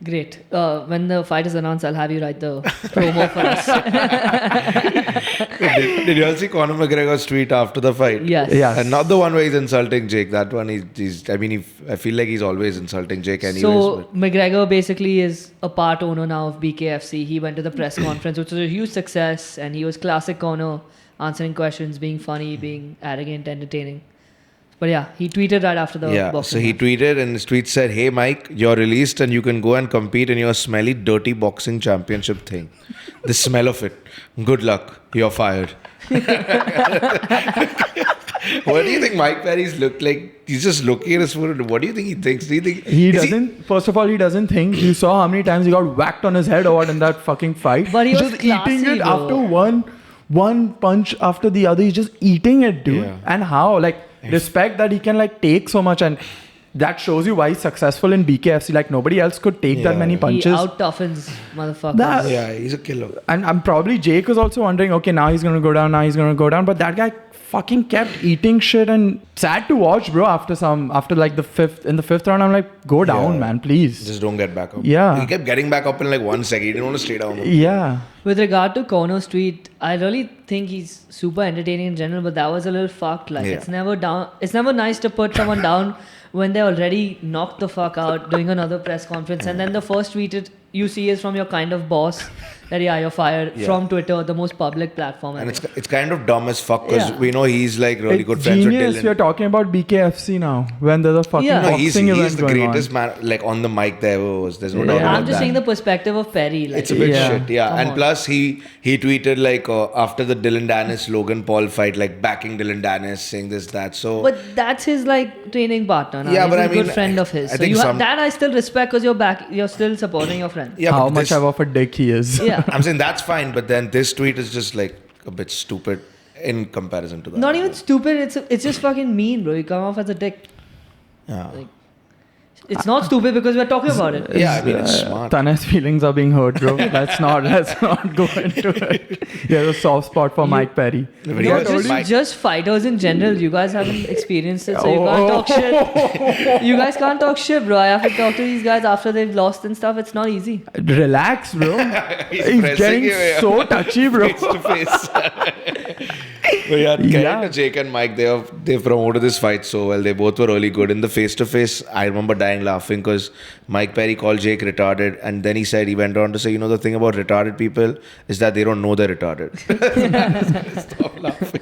S2: Great. When the fight is announced, I'll have you write the promo for us.
S3: Did you all see Conor McGregor's tweet after the fight?
S2: Yes.
S4: Yeah.
S3: And not the one where he's insulting Jake. That one, I feel like he's always insulting Jake anyways.
S2: So McGregor basically is a part owner now of BKFC. He went to the press conference, which was a huge success, and he was classic Conor, answering questions, being funny, being arrogant, entertaining. But yeah, he tweeted right after the
S3: Yeah,
S2: boxing
S3: so he
S2: match.
S3: tweeted and his tweet said, "Hey Mike, you're released and you can go and compete in your smelly, dirty boxing championship thing. The smell of it. Good luck. You're fired." What do you think Mike Perry's looked like? He's just looking at his phone. What do you think he thinks? Do you think
S4: He
S3: is
S4: doesn't. First of all, he doesn't think. You saw how many times he got whacked on his head or what in that fucking fight.
S2: But he was
S4: just eating
S2: classy,
S4: it
S2: bro.
S4: after one punch after the other. He's just eating it, dude.
S3: Yeah.
S4: And how? Like respect that he can like take so much, and that shows you why he's successful in BKFC. Like nobody else could take that
S3: Yeah.
S4: many
S2: He
S4: punches.
S2: out toughens motherfuckers.
S4: That-
S3: Yeah, he's a killer.
S4: And I'm probably Jake was also wondering, okay, now he's gonna go down, now he's gonna go down. But that guy fucking kept eating shit and sad to watch, bro. After like the fifth round, I'm like, go down,
S3: Yeah.
S4: man, please.
S3: Just don't get back up.
S4: Yeah.
S3: He kept getting back up in like 1 second. He didn't want to stay down.
S4: Yeah.
S2: With regard to Kono's tweet, I really think he's super entertaining in general, but that was a little fucked. Like
S3: Yeah.
S2: it's never nice to put someone down when they already knocked the fuck out doing another press conference, and then the first tweet you see is from your kind of boss that you're fired
S3: Yeah.
S2: from Twitter, the most public platform.
S3: And
S2: ever.
S3: it's kind of dumb as fuck because
S2: Yeah.
S3: we know he's like really
S4: It's
S3: good friends with
S4: genius.
S3: Dylan.
S4: We're talking about BKFC now when there's a fucking
S2: Yeah.
S3: No,
S4: boxing event
S3: he's the
S4: going
S3: greatest
S4: on.
S3: man, like on the mic there ever was. There's no
S4: Yeah.
S3: doubt about
S2: I'm just
S3: that.
S2: saying the perspective of Perry. Like,
S3: It's a bit
S4: Yeah.
S3: shit, yeah.
S2: Come
S3: And
S2: on.
S3: plus, he tweeted like after the Dylan Dennis Logan Paul fight, like backing Dylan Dennis, saying this that. So
S2: but that's his like training partner. Now.
S3: Yeah,
S2: He's
S3: but
S2: a
S3: I
S2: good
S3: mean,
S2: friend of his.
S3: I
S2: So
S3: think
S2: that I still respect because you're still supporting your friend.
S3: yeah,
S4: How
S3: but
S4: much
S3: this,
S4: of a dick he is.
S2: Yeah.
S3: I'm saying that's fine, but then this tweet is just like a bit stupid in comparison to that.
S2: Not even stupid. It's just fucking mean, bro. You come off as a dick.
S3: Yeah.
S2: Like, it's not stupid because we're talking about it.
S3: Yeah, I mean it's smart.
S4: Tanay's feelings are being hurt, bro. Let's not go into it. He has a soft spot for Mike Perry.
S3: But
S2: No,
S3: yeah,
S2: just, just fighters in general. You guys haven't experienced it, so you can't talk shit. You guys can't talk shit, bro. I have to talk to these guys after they've lost and stuff. It's not easy.
S4: Relax, bro.
S3: He's
S4: He's
S3: pressing
S4: getting
S3: you, yeah.
S4: so touchy, bro.
S3: Face to face. But yeah, credit to Jake and Mike. They promoted this fight so well. They both were really good in the face to face. I remember dying laughing because Mike Perry called Jake retarded, and then he went on to say, the thing about retarded people is that they don't know they're retarded. Stop laughing.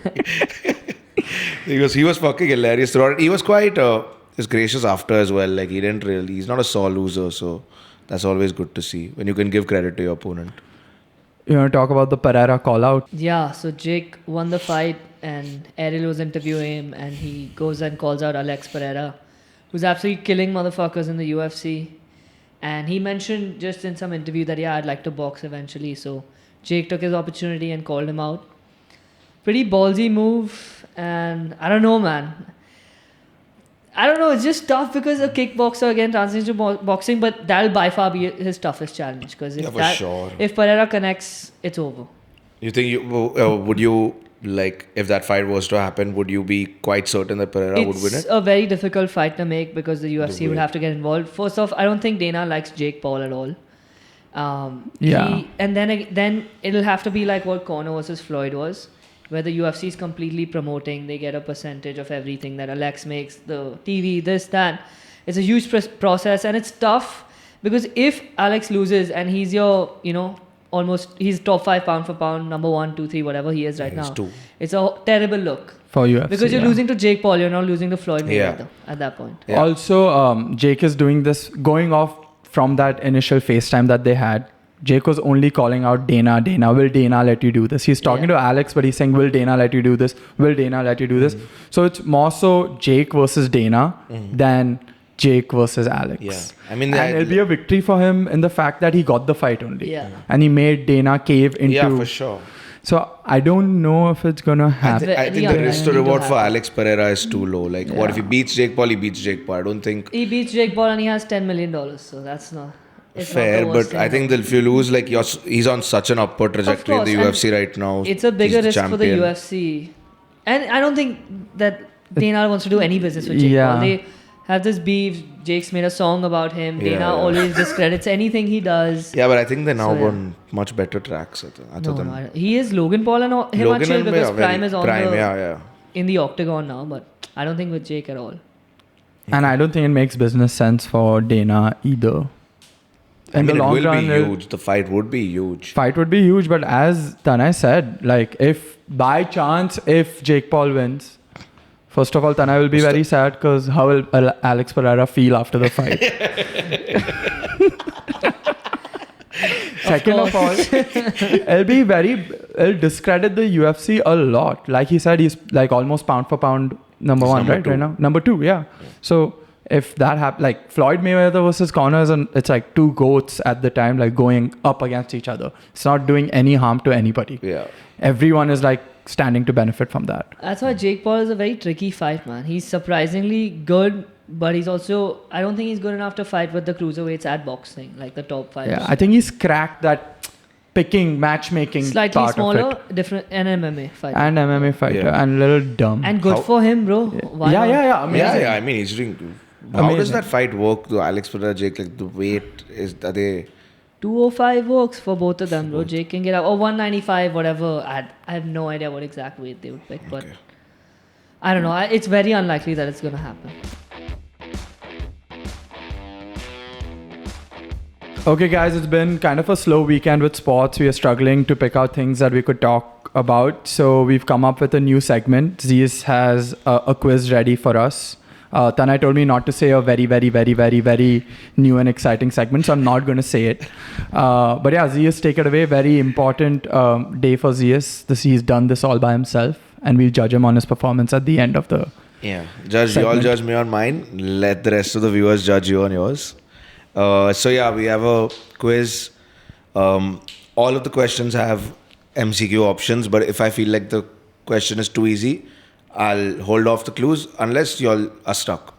S3: he was fucking hilarious throughout. He was quite was gracious after as well. Like he's not a sore loser, so that's always good to see when you can give credit to your opponent.
S4: You want to talk about the Perreira call out?
S2: Yeah, so Jake won the fight and Errol was interviewing him and he goes and calls out Alex Perreira, who's absolutely killing motherfuckers in the UFC. And he mentioned just in some interview that, I'd like to box eventually. So Jake took his opportunity and called him out. Pretty ballsy move. And I don't know, man. I don't know, it's just tough because a kickboxer again transitions to boxing, but that'll by far be his toughest challenge. Because if Perreira connects, it's over.
S3: You think would you like if that fight was to happen? Would you be quite certain that Perreira would win
S2: It's
S3: it?
S2: a very difficult fight to make because the UFC would
S3: weight.
S2: have to get involved. First off, I don't think Dana likes Jake Paul at all.
S4: Yeah.
S2: And then it'll have to be like what Conor versus Floyd was, where the UFC is completely promoting. They get a percentage of everything that Alex makes, the TV, this, that. It's a huge process and it's tough because if Alex loses and he's your, he's top 5 pound for pound, number 1, 2, 3, whatever he is right
S3: He's
S2: now.
S3: 2.
S2: It's a terrible look.
S4: For UFC.
S2: Because you're losing to Jake Paul, you're not losing to Floyd
S3: Yeah.
S2: Mayweather at that point.
S3: Yeah.
S4: Also, Jake is doing this, going off from that initial FaceTime that they had. Jake was only calling out Dana. Will Dana let you do this? He's talking to Alex, but he's saying, will Dana let you do this? Will Dana let you do this? So it's more so Jake versus Dana than Jake versus Alex.
S3: Yeah. I mean,
S4: and it'll be a victory for him in the fact that he got the fight only.
S2: Yeah.
S4: And he made Dana cave into...
S3: Yeah, for sure.
S4: So I don't know if it's going to happen.
S3: I think
S2: Yeah,
S3: the risk to
S2: yeah.
S3: reward for Alex Perreira is too low. Like, what if he beats Jake Paul? He beats Jake Paul. I don't think
S2: He beats Jake Paul and he has $10 million, so that's not... It's
S3: fair.
S2: not the worst
S3: But I
S2: thing.
S3: think that if you lose, like he's on such an upward trajectory in the
S2: course,
S3: UFC right now.
S2: It's a bigger
S3: He's the
S2: risk for the
S3: champion.
S2: UFC. And I don't think that Dana wants to do any business with Jake
S4: Yeah.
S2: Paul. They have this beef. Jake's made a song about him.
S3: Yeah,
S2: Dana
S3: yeah.
S2: always discredits anything he does.
S3: Yeah, but I think they're now
S2: So, yeah.
S3: on much better tracks.
S2: He is Logan Paul and him are chill because Prime is on in the octagon now. But I don't think with Jake at all.
S4: And I don't think it makes business sense for Dana either.
S3: I mean,
S4: the long
S3: it will
S4: run,
S3: be huge. The fight would be huge.
S4: Fight would be huge, but as Tanaay said, like if by chance if Jake Paul wins, First of all, Tanaay will be very sad because how will Alex Perreira feel after the fight? Second of all, it'll discredit the UFC a lot. Like he said, he's like almost pound for pound number one, right? Right now, number two, yeah. So if that happens, like Floyd Mayweather versus Conor, and it's like two goats at the time, like going up against each other. It's not doing any harm to anybody.
S3: Yeah.
S4: Everyone is like standing to benefit from that.
S2: That's why Jake Paul is a very tricky fight, man. He's surprisingly good, but he's also, I don't think he's good enough to fight with the cruiserweights at boxing, like the top five.
S4: Yeah, I think he's cracked that picking, matchmaking
S2: Slightly
S4: part
S2: smaller,
S4: of it.
S2: different, and MMA fighter.
S4: And MMA fighter, and a little dumb.
S2: And good for him, bro. Why not?
S4: Amazing.
S3: I mean, he's doing. How does that fight work? The Alex Pereira, Jake, like the weight are they?
S2: 205 works for both of them, bro. Jake can get up. Or 195, whatever. I have no idea what exact weight they would pick, but I don't know. It's very unlikely that it's going to happen.
S4: Okay, guys, it's been kind of a slow weekend with sports. We are struggling to pick out things that we could talk about. So we've come up with a new segment. Zeus has a quiz ready for us. Tanaay told me not to say a very, very, very, very, very new and exciting segment, so I'm not going to say it. But yeah, Zeus, take it away. Very important day for Zeus. He's done this all by himself, and we'll judge him on his performance at the end of the
S3: Judge, you all judge me on mine. Let the rest of the viewers judge you on yours. So yeah, we have a quiz. All of the questions have MCQ options, but if I feel like the question is too easy, I'll hold off the clues unless you all are stuck.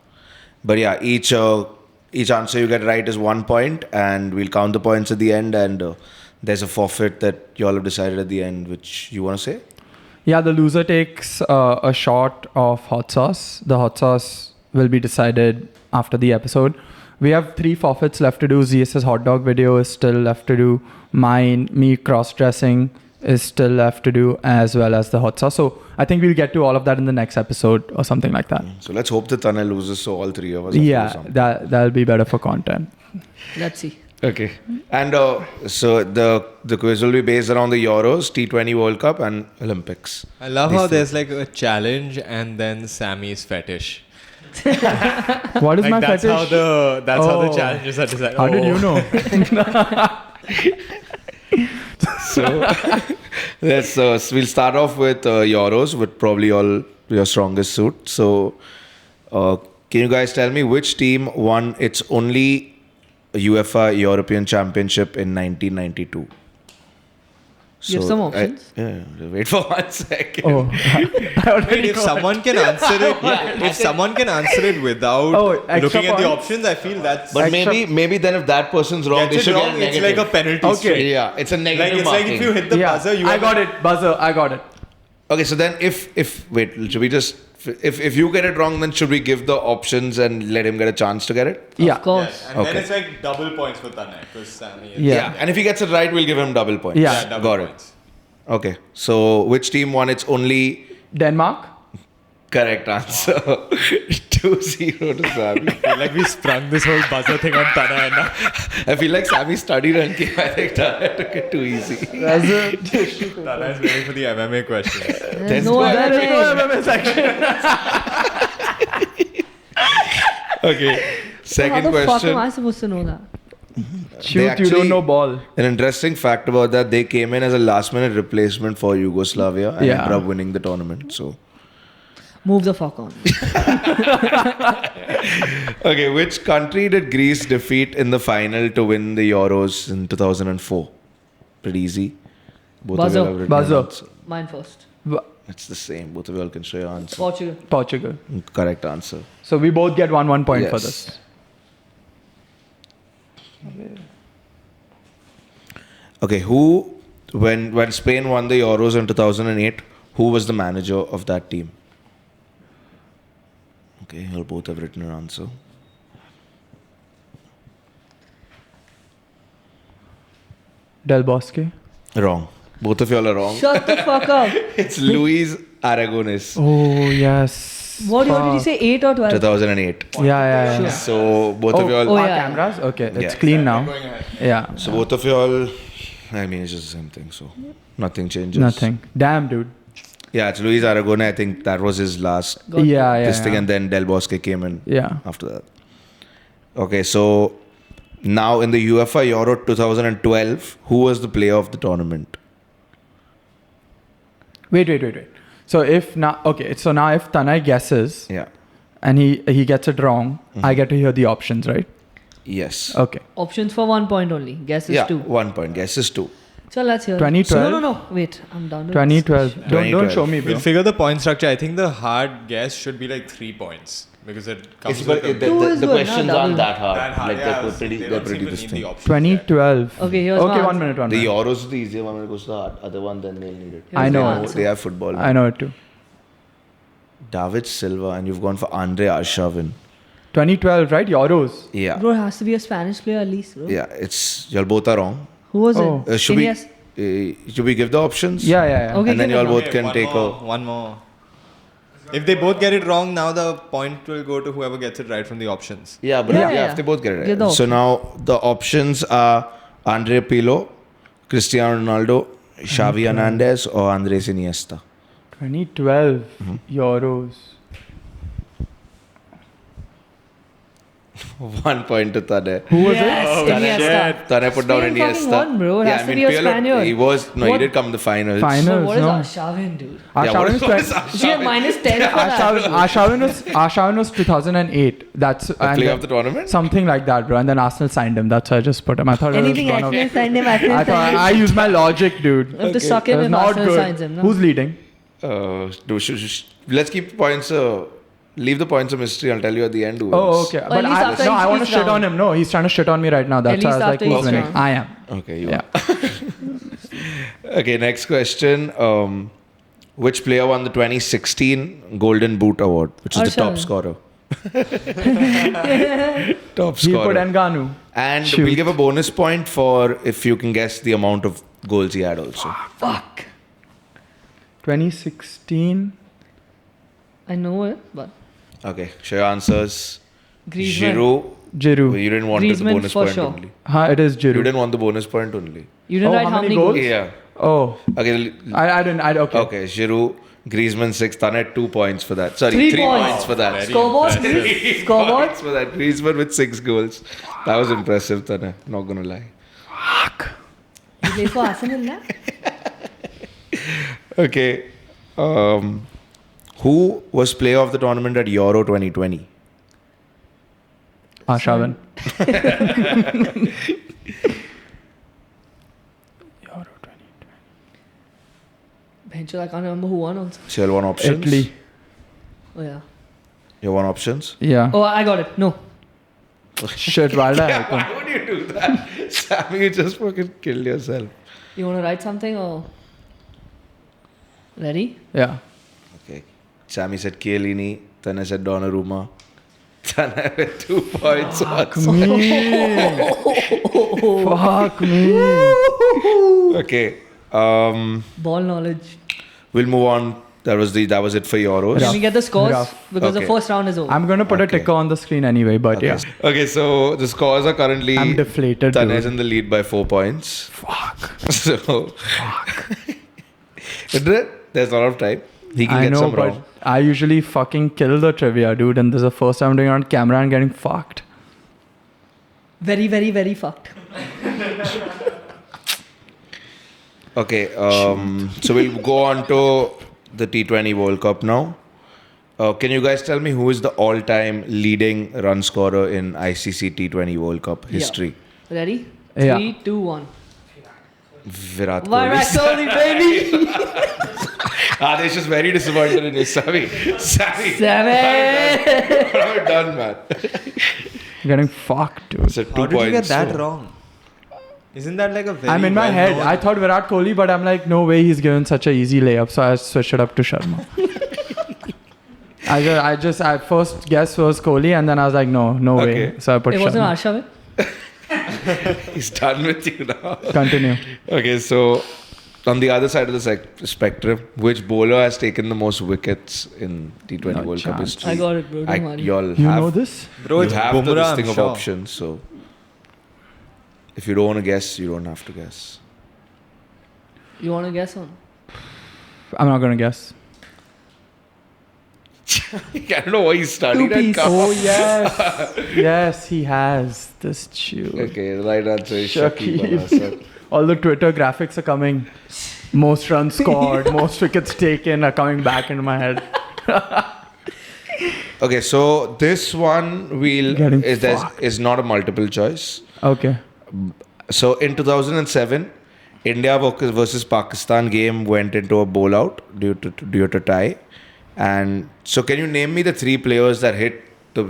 S3: But yeah, each answer you get right is 1 point, and we'll count the points at the end, and there's a forfeit that you all have decided at the end, which you want to say?
S4: Yeah, the loser takes a shot of hot sauce. The hot sauce will be decided after the episode. We have 3 forfeits left to do. ZS's hot dog video is still left to do. Me cross-dressing is still left to do, as well as the hot sauce. So I think we'll get to all of that in the next episode or something like that.
S3: So let's hope that Tanaay loses, so all 3 of us have to do something.
S4: That'll be better for content.
S2: Let's see.
S3: Okay. And so the quiz will be based around the Euros, T20 World Cup, and Olympics.
S1: I love how there's like a challenge and then Sammy's fetish.
S4: What is my
S1: that's
S4: fetish?
S1: That's how the challenges are designed.
S4: How did you know?
S3: So we'll start off with Euros, with probably all your strongest suit. So can you guys tell me which team won its only UEFA European Championship in 1992?
S2: You have some options?
S3: Wait for 1 second.
S1: If someone can answer it, if someone can answer it without looking at the options, I feel that's.
S3: But maybe then if that person's wrong, they should get a negative.
S1: It's like a penalty.
S3: Okay. Yeah, it's a negative.
S1: It's like if you hit the buzzer, you.
S4: I got it.
S3: Okay, so then should we just if you get it wrong, then should we give the options and let him get a chance to get it?
S4: Yeah,
S2: of course.
S1: Yes. And then it's like double points for Tanaay because Sammy.
S3: Yeah, and if he gets it right, we'll give him double points.
S4: Yeah,
S1: double
S3: got
S1: points.
S3: It. Okay, so which team won its only
S4: Denmark.
S3: Correct answer. 2-0 to Sammy.
S1: I feel like we sprung this whole buzzer thing on Tanaay now.
S3: I feel like Sammy studied and came. I think Tanaay took it too easy.
S1: Tanaay's waiting for the MMA question.
S2: There's no
S4: MMA section.
S3: Okay, second
S2: How the
S3: question.
S2: fuck am I supposed to know that?
S4: Shoot, you don't know ball.
S3: An interesting fact about that, they came in as a last-minute replacement for Yugoslavia and ended up winning the tournament. So,
S2: move the fuck on.
S3: okay, which country did Greece defeat in the final to win the Euros in 2004? Pretty easy. Both of you have written
S4: Buzzer.
S3: an answer.
S2: Mine first.
S3: It's the same. Both of you all can show your answer.
S2: Portugal.
S3: Correct answer.
S4: So we both get 1 point for this.
S3: Okay, when Spain won the Euros in 2008, who was the manager of that team? Okay, you all both have written an answer.
S4: Del Bosque.
S3: Wrong. Both of you all are wrong.
S2: Shut the fuck up.
S3: It's Luis Aragonés.
S4: Oh, yes.
S2: What did you say? 8 or 12?
S3: 2008.
S4: Yeah.
S2: Sure.
S3: So both of you all.
S2: Oh, yeah.
S4: Cameras? Okay, it's
S3: Yeah.
S4: clean now. Yeah.
S3: So both of you all. I mean, it's just the same thing. So nothing changes.
S4: Nothing. Damn, dude.
S3: Yeah, it's Luis Aragonés. I think that was his last
S4: Yeah.
S3: thing, and then Del Bosque came in
S4: Yeah.
S3: after that. Okay, so now in the UEFA Euro 2012, who was the player of the tournament?
S4: Wait. So if now if Tanaay guesses
S3: Yeah.
S4: and he gets it wrong, I get to hear the options, right?
S3: Yes.
S4: Okay.
S2: Options for 1 point only. Guess is
S3: Yeah,
S2: 2.
S3: 1 point. Guess is 2.
S2: So let's hear.
S4: 2012?
S2: No. Wait, I'm done with
S4: 2012.
S2: this.
S4: Don't show me, bro.
S1: We'll figure the point structure. I think the hard guess should be like 3 points because it comes with
S2: Two is
S3: the
S2: good,
S3: questions
S2: not
S3: aren't
S2: double.
S3: that hard.
S1: that hard.
S3: Like
S1: Yeah,
S3: they're pretty
S1: this
S3: distinct.
S4: 2012.
S2: Okay, here's
S4: Okay,
S2: my
S4: 1 minute.
S3: The Euros is the easier one. When it goes to the other one, then they'll need it.
S2: Here's
S4: I know.
S2: my answer.
S3: They have football.
S4: I know it too.
S3: David Silva, and you've gone for Andre Arshavin.
S4: 2012, right? Euros.
S3: Yeah.
S2: Bro, it has to be a Spanish player at least, bro.
S3: Yeah, y'all both are wrong.
S2: Who was
S4: Oh.
S2: it?
S3: Should
S2: Iniesta?
S3: should we give the options?
S4: Yeah.
S2: Okay,
S3: And then
S2: give it
S3: y'all
S2: now.
S3: both can take
S1: one more. If they both get it wrong, now the point will go to whoever gets it right from the options.
S3: Yeah, but
S2: Yeah.
S3: if they both get it
S2: Give the
S3: right. So now the options are Andre Pirlo, Cristiano Ronaldo, Xavi Hernandez, or Andres Iniesta.
S4: 2012 Euros.
S3: 1 point to Tanaay.
S4: Who was
S2: Yes, Iniesta.
S3: Tanaay put down
S2: Spain fucking
S3: Iniesta.
S2: won, bro. It has to be a Spaniard.
S3: He
S2: What?
S3: did come in the finals.
S2: So
S4: Finals?
S2: what is
S4: No.
S2: Arshavin, dude?
S4: Arshavin is
S3: what is
S4: 20
S2: She had -10 for that.
S4: Arshavin was 2008. That's
S3: The
S4: and
S3: player
S4: then
S3: of the tournament?
S4: something like that, bro. And then Arsenal signed him. That's why I just put him. I thought
S2: Anything
S4: it was one
S2: Arsenal
S4: of.
S2: signed him,
S4: I
S2: Arsenal
S4: thought
S2: signed
S4: I
S2: him.
S4: used my logic, dude.
S2: Have to suck
S4: It
S2: him
S4: was
S2: if
S4: not
S2: Arsenal
S4: good.
S2: signs him. No?
S4: Who's leading?
S3: Let's keep points. Leave the points of mystery. I'll tell you at the end who wins.
S4: Oh, okay.
S2: at
S4: But
S2: least after
S4: I
S2: each
S4: want to shit
S2: round.
S4: on him. No, he's trying to shit on me right now. That's why I
S2: least
S4: was like,
S2: after
S4: who's
S2: each
S4: winning?
S2: round.
S4: I am.
S3: Okay, you
S4: Yeah.
S3: are. Okay, next question. Which player won the 2016 Golden Boot Award, which is the top
S2: Arshavin.
S3: scorer? Top
S4: He put
S3: scorer.
S4: N'Ganu.
S3: And
S4: Shoot.
S3: we'll give a bonus point for if you can guess the amount of goals he had also.
S2: Fuck.
S4: 2016.
S2: I know it, but
S3: Okay, show your answers.
S2: Griezmann.
S4: Giroud.
S3: You didn't want the
S2: Griezmann
S3: bonus
S2: for
S3: point
S2: sure.
S3: only.
S4: It is
S3: You
S4: Giroud.
S3: didn't want the bonus point only.
S2: You didn't
S4: Oh,
S2: write
S4: how
S2: how
S4: many
S2: many
S4: goals?
S2: goals?
S3: Yeah.
S4: Oh,
S3: Okay.
S4: I didn't. Okay.
S3: Okay, Giroud, Griezmann 6, Tanaay 2 points for that. Sorry,
S2: 3
S3: 3
S2: points.
S3: points for that.
S2: Scoreboard, please. Scoreboard.
S3: Points for that. Griezmann with 6 goals. That was impressive, Tanaay. Not gonna lie.
S2: You play for Arsenal, na?
S3: Okay. Who was player of the tournament at Euro 2020?
S4: Arshavin.
S2: Bencho, I can't remember who won also.
S3: So you want options?
S4: Italy.
S2: Oh, yeah.
S3: You want options?
S4: Yeah.
S2: Oh, I got it. No.
S4: Shit, why did I help him?
S3: Why would you do that? Sammy, you just fucking killed yourself.
S2: You want to write something or? Ready?
S4: Yeah.
S3: Okay. Sammy said Chiellini. Tanaay said Donnarumma. Tanaay with 2 points.
S4: Fuck me.
S3: Okay.
S2: Ball knowledge.
S3: We'll move on. That was it for Euros.
S2: Can we get the scores?
S4: Rough.
S2: Because the
S3: Okay.
S2: first round is over.
S4: I'm going to put a ticker on the screen anyway, but
S3: Okay.
S4: yeah.
S3: Okay, so the scores are currently
S4: I'm deflated,
S3: Tanaay's
S4: dude.
S3: in the lead by 4 points.
S4: Fuck.
S3: So there's a lot of time. He can
S4: I
S3: get
S4: know,
S3: some
S4: but
S3: wrong.
S4: I usually fucking kill the trivia, dude. And this is the first time I'm doing it on camera and getting fucked.
S2: Very, very, very fucked.
S3: Okay, so we'll go on to the T20 World Cup now. Can you guys tell me who is the all-time leading run scorer in ICC T20 World Cup history?
S2: Ready?
S4: Yeah.
S2: 3, 2, 1.
S3: Virat
S2: Virat
S3: Kohli.
S2: Kohli, baby!
S3: Adesh is very disappointed in you. Sammy.
S2: 7!
S3: What have I done, man?
S4: Getting fucked, dude.
S3: So 2
S1: How did you get
S3: points.
S1: that wrong? Isn't that like a very
S4: I'm in my head.
S1: well-known-
S4: I thought Virat Kohli, but I'm like, no way he's given such a easy layup. So I switched it up to Sharma. I first guess was Kohli, and then I was like, no
S3: Okay.
S4: way. So I put
S2: It wasn't
S4: Sharma.
S2: Arshavin?
S3: He's done with you now.
S4: Continue.
S3: Okay, so on the other side of the spectrum, which bowler has taken the most wickets in T20
S4: No
S3: World Cup
S4: chance.
S3: history?
S2: I got it, bro. Don't worry.
S3: Y'all
S4: You
S3: have,
S4: know this?
S1: Bro,
S3: you
S1: it's
S3: have the
S1: Bumrah,
S3: listing
S1: I'm
S3: of
S1: sure.
S3: options, so if you don't want to guess, you don't have to guess.
S2: You want to guess on?
S4: I'm not going to guess.
S3: I don't know why he studied at
S2: Two-piece.
S3: Cup.
S4: Oh yes, yes, he has this shoe.
S3: Okay, the right answer is
S4: Shakib.
S3: Shakib Al Hasan.
S4: All the Twitter graphics are coming. Most runs scored, most wickets taken are coming back into my head.
S3: Okay, so this one
S4: Getting
S3: is not a multiple choice.
S4: Okay.
S3: So in 2007, India versus Pakistan game went into a bowl out due to tie. And so can you name me the 3 players that hit the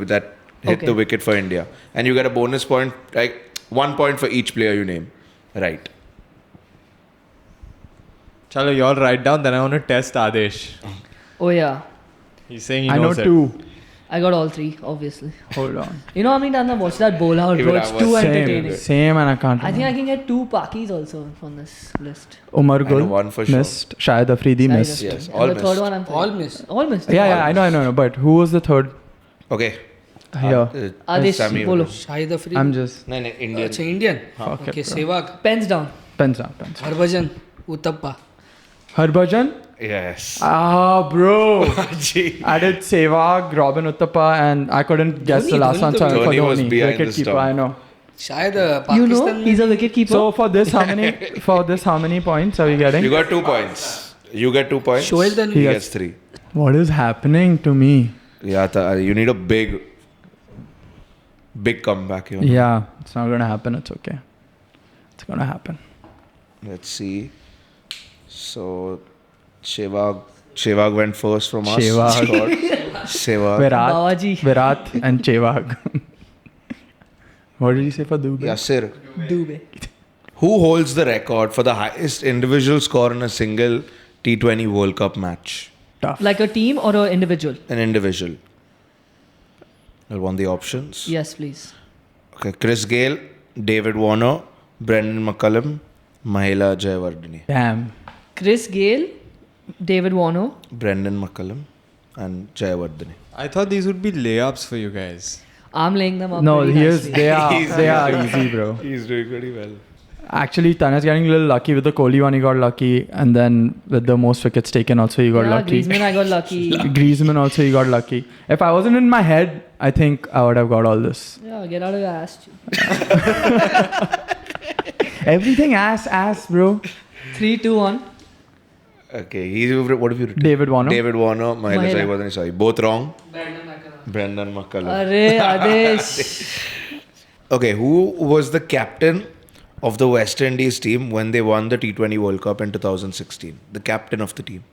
S3: wicket for India? And you get a bonus point, like 1 point for each player you name. Right.
S1: Chalo, you all write down, then I want to test Adesh.
S2: Oh yeah,
S1: He's saying he
S4: I know
S1: knows it.
S4: 2.
S2: I got all 3, obviously.
S4: Hold on.
S2: You know how many times I watched that bowl out,
S3: Even
S2: bro?
S3: I
S2: It's
S3: was
S2: too
S3: same.
S2: entertaining.
S4: Same, and I can't.
S2: I think I can get 2 Pakis also from this list.
S4: Umar
S3: I know
S4: Gul
S3: one for sure.
S4: missed. Shahid Afridi
S2: Shahid
S4: missed.
S2: Afridi.
S3: Yes,
S2: And
S3: all
S2: the
S3: missed.
S2: third one I'm
S5: All missed.
S2: All missed.
S4: Yeah, I know. But who was the third?
S3: Okay.
S4: Here.
S2: Adesh,
S3: Sammy
S2: bolo.
S5: Shahid Afridi.
S4: I'm just
S3: No, Indian.
S5: Acha, Indian.
S4: Fuck it,
S5: Okay,
S4: bro.
S5: Sehwag.
S2: Pens down.
S4: pens down.
S5: Harbhajan. Uttappa.
S4: Harbhajan?
S3: Yes.
S4: Ah, bro.
S3: Gee.
S4: I did Sehwag, Robin Uttappa, and I couldn't guess the last one. So I went for
S3: Dhoni was
S4: Dhoni,
S3: behind the
S4: wicket keeper.
S3: stump.
S4: I know.
S5: Shayad
S2: You know,
S5: Pakistan
S2: he's a wicket keeper.
S4: So for this, how many? For this, how many points are we getting?
S3: You got 2 points. You get 2 points.
S5: Shoaib then
S3: He
S4: Yes.
S3: gets 3.
S4: What is happening to me?
S3: Yeah, you need a big comeback here.
S4: Yeah, it's not gonna happen. It's okay. It's gonna happen.
S3: Let's see. So, Sehwag went first from us.
S4: Sehwag.
S3: Sehwag.
S2: Bawaji.
S4: Virat and Sehwag. What did you say for Dube?
S3: Yasir.
S2: Dube.
S3: Who holds the record for the highest individual score in a single T20 World Cup match?
S4: Tough.
S2: Like a team or an individual?
S3: An individual. I want the options.
S2: Yes, please.
S3: Okay, Chris Gayle, David Warner, Brendan McCullum, Mahela Jayawardene.
S4: Damn.
S2: Chris Gayle, David Warner.
S3: Brendan McCullum and Jayawardene.
S1: I thought these would be layups for you guys.
S2: I'm laying them up.
S4: No,
S2: pretty
S4: he
S2: nicely.
S4: is. They are easy, bro.
S3: He's doing pretty well.
S4: Actually, Tanay's getting a little lucky with the Kohli one. He got lucky, and then with the most wickets taken, also he got
S2: Yeah,
S4: lucky.
S2: Griezmann, I got lucky.
S4: Griezmann also he got lucky. If I wasn't in my head, I think I would have got all this.
S2: Yeah, get out of your ass.
S4: Everything ass, bro.
S2: 3, 2, 1.
S3: Okay, what have you written?
S4: David Warner.
S3: David Warner, Mahela
S2: Mahela.
S3: Jayawardene, sorry. Both wrong. Brendan McCullum.
S2: Arey, Adesh.
S3: Okay, who was the captain of the West Indies team when they won the T20 World Cup in 2016? The captain of the team.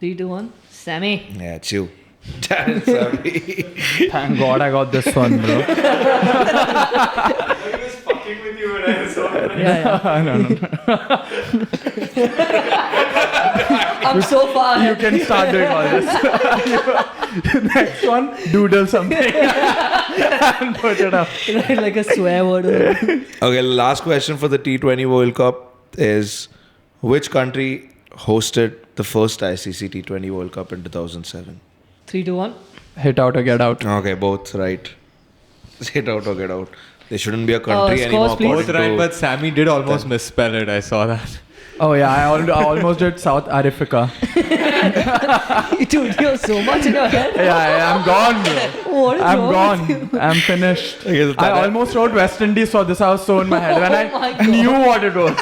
S2: 3, 2, 1. Sammy.
S3: Yeah, it's you. Sammy.
S4: Thank God I got this one, bro.
S2: Yeah.
S4: No.
S2: I'm so far
S4: You
S2: ahead.
S4: can start doing all this. Next one, doodle something and put it up.
S2: Like a swear word.
S3: Okay, last question for the T20 World Cup is which country hosted the first ICC T20 World Cup in 2007?
S2: 3, 2, 1.
S4: Hit out or get out.
S3: Okay, both right. Hit out or get out. They shouldn't be a country
S2: Scores,
S3: anymore.
S2: please.
S1: Both
S3: according
S1: right,
S3: to-
S1: but Sammy did almost misspell it. I saw that.
S4: Oh yeah, I almost did South Africa.
S2: Dude, you have so much in your head.
S4: Yeah, I'm gone, bro.
S2: What is
S4: I'm
S2: wrong with you?
S4: gone. I'm finished.
S3: Okay, so
S4: I
S3: Tanaay-
S4: almost wrote West Indies for this. I was so in my head when
S2: Oh my
S4: I
S2: God.
S4: knew what it was.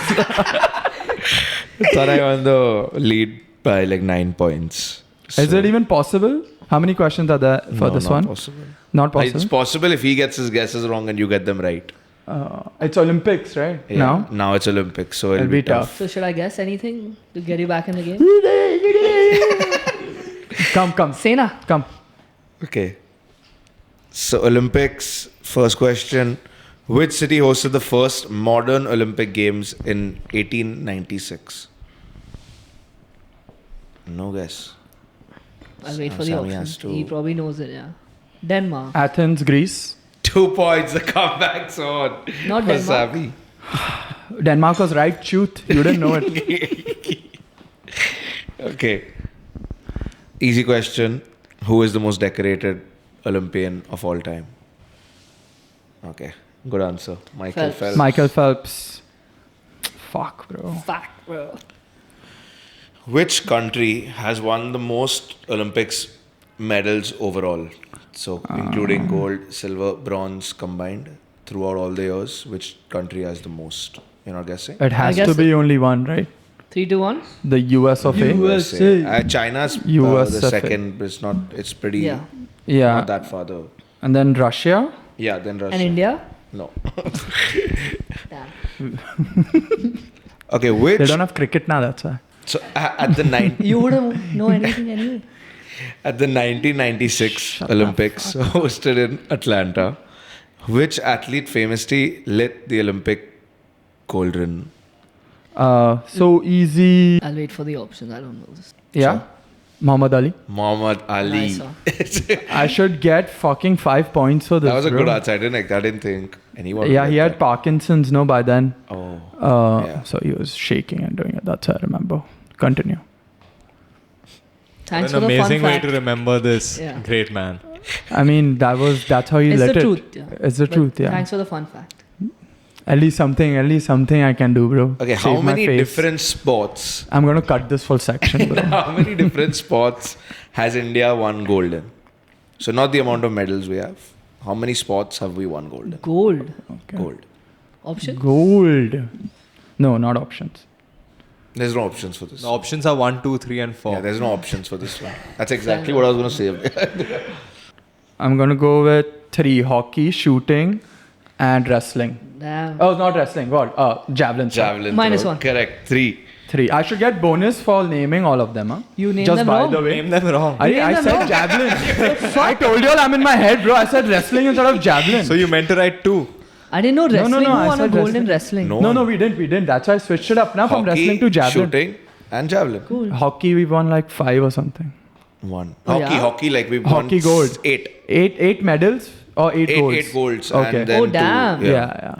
S3: Tanaay on the lead by like 9 points.
S4: Is it even possible? How many questions are there for this
S3: not
S4: one?
S3: Possible.
S4: Not
S3: It's
S4: possible.
S3: possible if he gets his guesses wrong and you get them right.
S4: It's Olympics, right?
S3: Yeah.
S4: Now?
S3: Now it's Olympics, so it'll
S4: It'll be tough.
S2: So should I guess anything to get you back in the game?
S4: Come.
S2: Sena.
S4: Come.
S3: Okay. So Olympics, first question. Which city hosted the first modern Olympic Games in 1896? No guess.
S2: I'll wait for the
S3: Sammy has
S2: options.
S3: to-
S2: He probably knows it, yeah. Denmark.
S4: Athens, Greece.
S3: 2 points, the comeback's on.
S2: Not
S3: for
S2: Denmark.
S3: Sammy.
S4: Denmark was right. Truth. You didn't know it.
S3: Okay. Easy question. Who is the most decorated Olympian of all time? Okay. Good answer. Michael
S2: Phelps.
S3: Phelps.
S4: Michael Phelps. Fuck, bro.
S2: Fuck, bro.
S3: Which country has won the most Olympics medals overall? So, including gold, silver, bronze combined throughout all the years, which country has the most? You're not guessing?
S4: It has
S2: guess
S4: to be only one, right?
S2: 3-1.
S4: The US of A.
S3: USA. China's the
S4: USFA.
S3: second, but it's not. It's pretty.
S2: Yeah.
S4: Yeah.
S3: Not that far though.
S4: And then Russia.
S3: Yeah, then Russia.
S2: And India?
S3: No.
S2: Damn.
S3: Okay,
S4: They
S3: which?
S4: don't have cricket now, that's why.
S3: So at the
S2: You wouldn't know anything anyway.
S3: At the 1996 Olympics hosted in Atlanta, which athlete famously lit the Olympic cauldron?
S4: So easy.
S2: I'll wait for the options. I don't know this.
S4: Yeah. Muhammad Ali.
S3: Muhammad Ali.
S2: Nice one.
S4: I should get fucking 5 points for this.
S3: That was a
S4: bro.
S3: good answer. I didn't think anyone.
S4: Yeah,
S3: would
S4: he
S3: get
S4: had
S3: that.
S4: Parkinson's, no, by then.
S3: Oh. Yeah.
S4: So he was shaking and doing it. That's how I remember. Continue.
S2: Thanks
S1: An
S2: for the fun
S1: amazing way
S2: fact.
S1: to remember this
S2: Yeah.
S1: great man.
S4: I mean, that's how he
S2: It's
S4: lit
S2: the
S4: it.
S2: truth. Yeah.
S4: It's the
S2: But
S4: truth, yeah.
S2: Thanks for the fun fact.
S4: At least something I can do, bro.
S3: Okay,
S4: Shave
S3: how
S4: my
S3: many
S4: face.
S3: different sports?
S4: I'm gonna cut this full section, bro.
S3: How many different sports has India won gold in? So not the amount of medals we have. How many sports have we won gold in?
S2: Gold.
S4: Okay.
S3: Gold.
S2: Option?
S4: Gold. No, not options.
S3: There's no options for this.
S1: The options are 1, 2, 3, and 4.
S3: Yeah, there's no options for this one. That's exactly what I was going to say.
S4: I'm gonna go with 3: hockey, shooting, and wrestling.
S2: Damn.
S4: Oh, not wrestling. What? Javelin. sorry.
S3: Javelin.
S2: Minus
S3: throw.
S2: one.
S3: Correct. 3.
S4: 3. I should get bonus for naming all of them, huh?
S2: You named
S4: Just
S2: them
S4: by
S2: wrong.
S4: the way.
S1: Name them wrong.
S4: I
S2: named them
S4: said
S2: wrong.
S4: javelin. I told you all I'm in my head, bro. I said wrestling instead of javelin.
S1: So you meant to write 2.
S2: I didn't know
S4: no,
S2: wrestling.
S4: no,
S2: Who
S4: I
S2: won a
S4: said
S2: gold in wrestling?
S3: No.
S4: no, we didn't. That's why I switched it up now from
S3: Hockey,
S4: wrestling to javelin.
S3: shooting, and javelin.
S2: Cool.
S4: Hockey, we won like 5 or something.
S3: 1.
S2: Oh,
S3: Hockey,
S2: yeah?
S3: hockey, like we've
S4: Hockey
S3: won
S4: gold.
S3: 8.
S4: 8 medals or 8 golds?
S3: 8 golds.
S4: Okay.
S3: And then
S2: Oh,
S3: 2,
S2: damn.
S4: Yeah.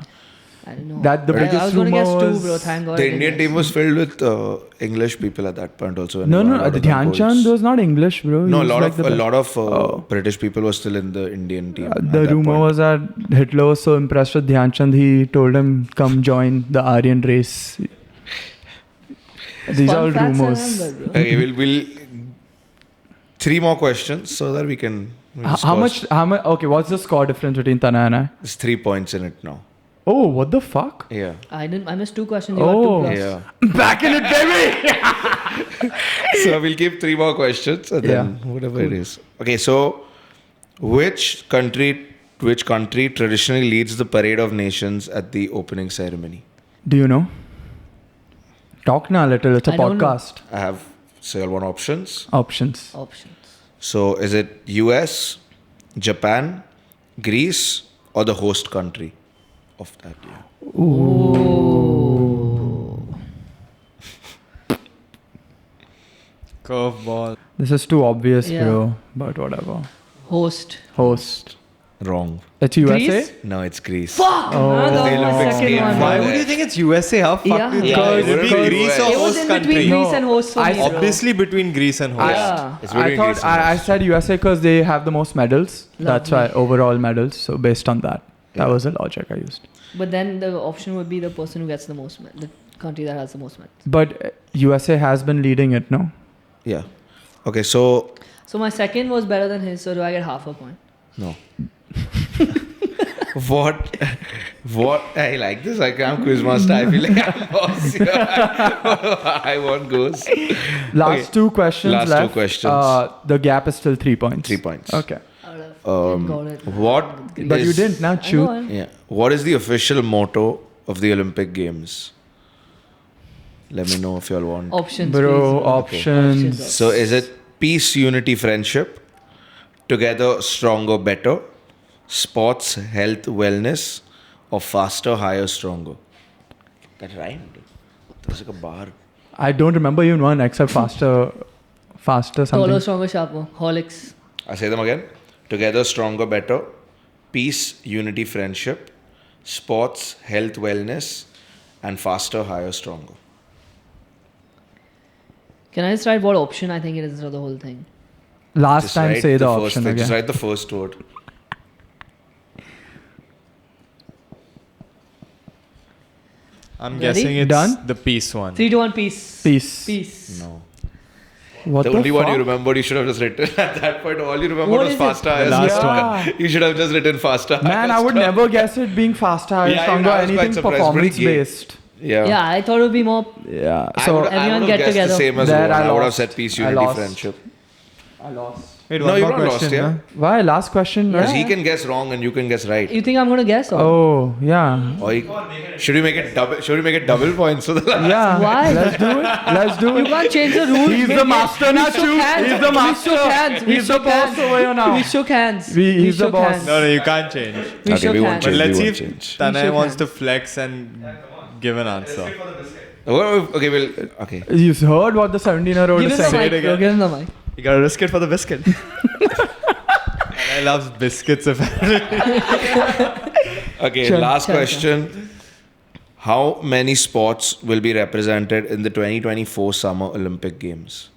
S2: I didn't know.
S4: That the
S2: I
S4: biggest
S2: was going to guess
S4: rumor
S2: 2,
S4: was-
S2: bro. Thank God. I
S3: The
S2: didn't
S3: Indian
S2: guess.
S3: team was filled with English people at that point also. when
S4: No,
S3: they won a
S4: no,
S3: lot
S4: the
S3: of them
S4: Dhyan Chand
S3: golds.
S4: was not English, bro. He
S3: No,
S4: was like the
S3: a
S4: best.
S3: lot of British people were still in the Indian team. at
S4: The
S3: that
S4: rumor
S3: point.
S4: was that Hitler was so impressed with Dhyan Chand, he told him, come join the Aryan race. These
S2: Fun
S4: are all
S2: facts I
S4: rumors.
S2: remember, bro.
S3: Okay, we'll 3 more questions so that we can.
S4: How much? Okay, what's the score difference between Tanaay and I?
S3: There's 3 points in it now.
S4: Oh, what the fuck?
S3: Yeah.
S2: I missed 2 questions. You
S4: Oh.
S2: got 2 plus.
S3: Yeah.
S4: Back in it, baby!
S3: So we'll keep 3 more questions and then whatever it is. Okay, so which country traditionally leads the parade of nations at the opening ceremony?
S4: Do you know? Talk now a little. It's a
S2: I don't know.
S4: podcast.
S3: I have say all 1 options.
S4: Options.
S2: Options.
S3: So is it US, Japan, Greece, or the host country of that year?
S1: Curveball.
S4: This is too obvious,
S2: Yeah.
S4: bro. But whatever.
S2: Host.
S4: Host.
S3: Wrong.
S4: It's USA?
S2: Greece?
S3: No, it's Greece.
S2: Fuck! I
S3: The
S2: got my
S3: Olympics
S2: second
S3: came
S2: one.
S3: from
S1: Why
S3: there.
S1: would you think it's USA? How fuck
S2: Yeah.
S1: do you think?
S3: Yeah,
S1: It would be
S3: because-
S1: Greece or
S2: It was
S1: host
S2: in
S1: country.
S2: between
S4: No,
S2: Greece and host for
S4: I-
S2: me, bro.
S1: Obviously between Greece and host.
S2: Yeah.
S3: It's
S4: I
S3: between
S4: thought
S3: Greece and
S4: I
S3: host.
S4: said USA because they have the most medals. That's why
S2: Lovely.
S4: overall medals. So based on that, that
S3: Yeah.
S4: was the logic I used.
S2: But then the option would be the person who gets the most the country that has the most medals.
S4: But USA has been leading it, no?
S3: Yeah. Okay, so
S2: So my second was better than his, so do I get half a point?
S3: no. What I like this. I'm quizmaster. I feel like I'm boss here. I want goes.
S4: Last
S3: Okay.
S4: 2 questions
S3: Last
S4: left.
S3: 2 questions.
S4: The gap is still 3 points.
S3: 3 points.
S4: Okay.
S2: I would have got it.
S3: What
S4: But you
S3: is-
S4: didn't now
S2: I
S4: choose.
S2: know,
S3: Yeah. What is the official motto of the Olympic Games? Let me know if you all want.
S2: Options,
S4: Bro,
S2: please.
S4: options.
S3: So is it peace, unity, friendship, together, stronger, better, sports, health, wellness, or faster, higher, stronger? That rhymed. That was like a bar.
S4: I don't remember even one except faster
S2: Taller,
S4: something.
S2: stronger, sharper. Holics.
S3: I say them again. Together, stronger, better, peace, unity, friendship, sports, health, wellness, and faster, higher, stronger.
S2: Can I just write what option I think it is for the whole thing?
S4: Last
S3: Just
S4: time
S3: write
S4: say the
S3: first
S4: option
S3: thing. Just
S4: again.
S3: write the first word.
S1: I'm
S2: Ready?
S1: guessing it's
S4: Done?
S1: the peace one.
S2: 3 to 1, peace.
S4: Peace.
S2: Peace.
S3: No.
S4: What
S3: The
S4: the
S3: only one you
S4: fuck?
S3: remembered, you should have just written. At that point, all you remembered
S2: What
S3: was
S2: is it?
S3: faster, higher,
S1: The last
S3: stronger. You should have just written faster.
S4: Man, I would never guess it being faster, higher,
S3: Yeah,
S4: stronger,
S3: I was quite
S4: anything
S3: surprised.
S4: performance
S3: Pretty gay.
S4: based.
S3: Yeah.
S2: Yeah, I thought it would be more.
S4: Yeah.
S3: I
S4: So
S3: would
S2: Everyone
S3: have
S2: get
S3: guessed
S2: together.
S3: the same as
S4: There
S3: Rohan.
S4: I
S3: I would have
S4: lost.
S3: said peace,
S4: I
S3: unity,
S4: lost.
S3: friendship.
S4: I lost.
S1: Wait,
S3: No,
S1: one
S3: you
S1: more
S3: don't lost,
S1: question.
S3: yeah.
S1: huh?
S4: Why? Last question, right?
S3: Because he can guess wrong and you can guess right.
S2: You think I'm gonna guess? Or?
S4: Oh, yeah.
S3: Or should we make it double? Should we make it double points? So
S4: Yeah.
S2: Why?
S4: Let's do it. Let's do
S2: You
S4: it.
S2: can't change the rules.
S4: He's the master now, Chu. He's the master.
S2: We shook hands. We
S4: He's the
S2: shook
S4: boss
S2: hands.
S4: over here now.
S2: We shook hands.
S4: He's the
S2: shook
S4: boss.
S2: hands.
S1: No, you can't change.
S2: We shook
S3: we won't
S2: hands.
S1: But
S3: change.
S1: let's see
S3: We
S1: if
S3: won't change.
S1: Tanaay
S2: shook
S1: wants
S2: hands.
S1: to flex and give an answer.
S3: Okay, well, okay.
S4: You heard what the 17-year-old
S2: Give
S4: is
S2: him the
S4: saying.
S1: Say it
S2: mic,
S1: again.
S2: bro. Give him the mic.
S1: You gotta risk it for the biscuit. Tanaay loves biscuits apparently.
S3: Okay,
S4: Sure,
S3: last
S2: sure,
S3: question. How many sports will be represented in the 2024 Summer Olympic Games?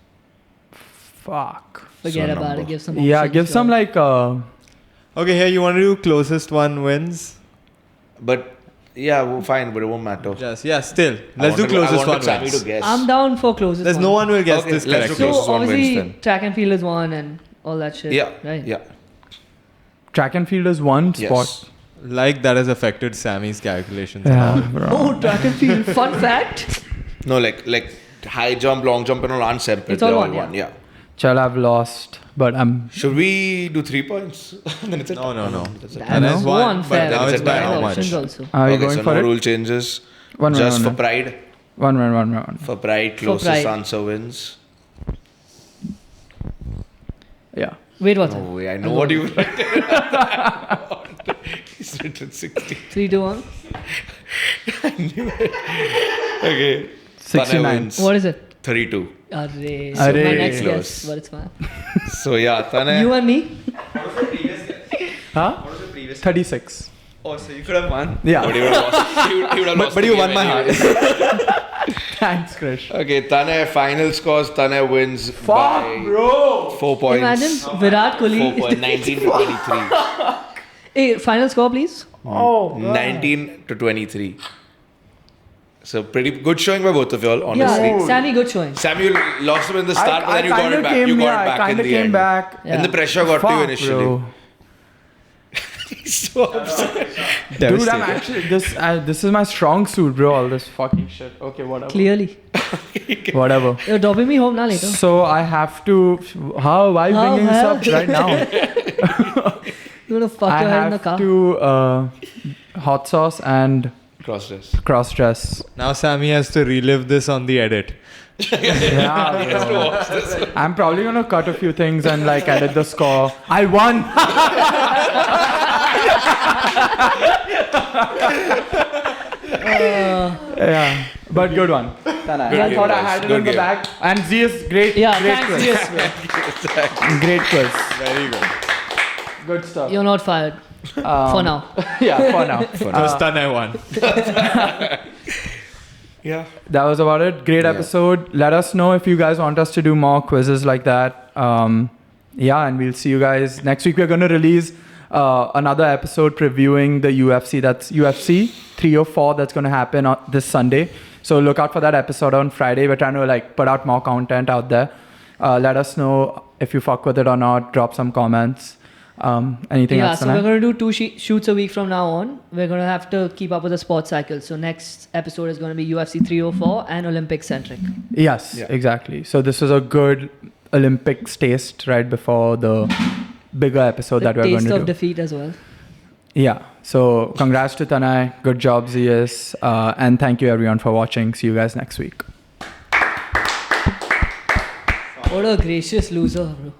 S4: Fuck.
S2: Forget
S3: So
S2: about
S3: number.
S2: it. Give some.
S4: Yeah,
S2: options,
S4: give some
S2: bro.
S4: like.
S1: Okay, here you want to do closest one wins.
S3: But yeah, well, fine, but it won't matter.
S1: Yes, yeah, still.
S3: I
S1: Let's do
S3: wanted-
S1: closest
S3: I
S1: one
S3: wanted Sammy
S1: wins.
S3: to guess.
S2: I'm down for closest.
S1: There's
S2: one.
S1: no one will guess
S3: Okay,
S1: this
S3: let's do
S1: correctly.
S3: closest
S2: So
S3: one wins
S2: obviously
S3: then.
S2: track and field is one and all that shit.
S3: Yeah,
S2: Right.
S3: yeah.
S4: Track and field is one
S3: Yes.
S4: spot.
S1: Like that has affected Sammy's calculations.
S4: Yeah,
S1: and
S4: bro.
S2: Oh, track and field. Fun fact.
S3: No, like high jump, long jump, and all aren't separate.
S2: It's all
S3: They're
S2: one,
S3: all one. Yeah.
S4: Chal, I've lost, but I'm.
S3: Should we do 3 points? Then it's a
S1: all. No.
S3: That's it.
S2: That's
S1: Tanaay's
S2: so
S1: won,
S2: unfair.
S1: but now it's
S3: a
S1: by
S3: tie.
S1: how
S2: Options
S1: much?
S2: also.
S4: Are you
S3: Okay,
S4: going
S3: so
S4: for
S3: no
S4: it?
S3: rule changes.
S4: One
S3: Just for
S4: minute.
S3: pride.
S4: One.
S3: For pride, closest
S2: pride.
S3: answer wins.
S4: Yeah.
S2: Wait, what's
S3: No
S2: it?
S3: way. I know what you written. He's written 60.
S2: 3, 2, 1.
S3: Okay.
S4: 69.
S3: Tanaay wins.
S2: What is it?
S3: 32.
S2: Arre. So
S4: Arre.
S2: my next
S3: Close.
S2: guess, but it's fine.
S3: So yeah, Tanaay.
S2: You and me?
S4: Huh? 36.
S1: Oh, so you could have won.
S4: Yeah.
S3: But he would have lost. He would have lost
S1: But
S3: the
S1: you
S3: game
S1: won my
S3: anyway.
S4: Thanks, Krish.
S3: Okay, Tanaay final scores. Tanaay wins
S4: Fuck,
S3: by
S4: bro.
S3: 4 points.
S2: Imagine Virat
S3: 4
S2: Kohli.
S3: points. 19 to 23.
S2: Hey, final score, please.
S4: Oh.
S3: 19 to 23. So pretty good showing by both of y'all, honestly.
S2: Yeah, Sammy, good showing.
S3: Samuel lost him in the start, but then you got
S4: kinda
S3: it back.
S4: came-
S3: You got
S4: yeah,
S3: it back
S4: I
S3: in
S4: kinda
S3: the
S4: came
S3: end.
S4: back.
S2: Yeah.
S3: And the pressure got to you
S4: Fuck,
S3: initially.
S4: bro.
S3: He's so upset.
S4: Dude, I'm actually this is my strong suit, bro. All this fucking shit. Okay, whatever.
S2: Clearly.
S4: Whatever.
S2: You're dropping me home now later.
S4: So I have to. How? Why are you
S2: How
S4: bringing this
S2: hell?
S4: up right now?
S2: You're gonna fuck
S4: I
S2: your head in the
S4: have
S2: car.
S3: Oh.
S4: to hot sauce and
S3: Cross dress.
S4: cross dress.
S1: Now Sammy has to relive this on the edit.
S4: Yeah, bro. I'm probably gonna cut a few things and like edit the score. I won. Yeah, but good one. Tanaay. I
S3: game,
S4: thought I
S3: guys.
S4: had it
S3: Good
S4: in the
S3: game.
S4: back. And Z is great.
S2: Yeah,
S4: great
S2: thanks,
S4: quiz.
S2: yes, bro.
S4: Great quiz.
S1: Very good.
S4: Good stuff.
S2: You're not fired. For now.
S4: Yeah, for now.
S1: Just Tanaay won.
S3: Yeah.
S4: That was about it. Great
S3: Yeah.
S4: episode. Let us know if you guys want us to do more quizzes like that. Yeah, and we'll see you guys next week. We're going to release another episode previewing the UFC. That's UFC 304. That's going to happen on this Sunday. So look out for that episode on Friday. We're trying to like put out more content out there. Let us know if you fuck with it or not. Drop some comments. Anything
S2: Yeah,
S4: else?
S2: so
S4: Tanaay?
S2: we're going to do 2 shoots a week from now on. We're going to have to keep up with the sports cycle. So next episode is going to be UFC 304 and Olympic centric.
S4: Yes,
S3: Yeah.
S4: exactly. So this is a good Olympics taste right before the bigger episode
S2: The
S4: that we're going
S2: taste
S4: to
S2: of
S4: do.
S2: defeat as well.
S4: Yeah. So congrats to Tanaay. Good job, ZS. And thank you everyone for watching. See you guys next week.
S2: What a gracious loser, bro.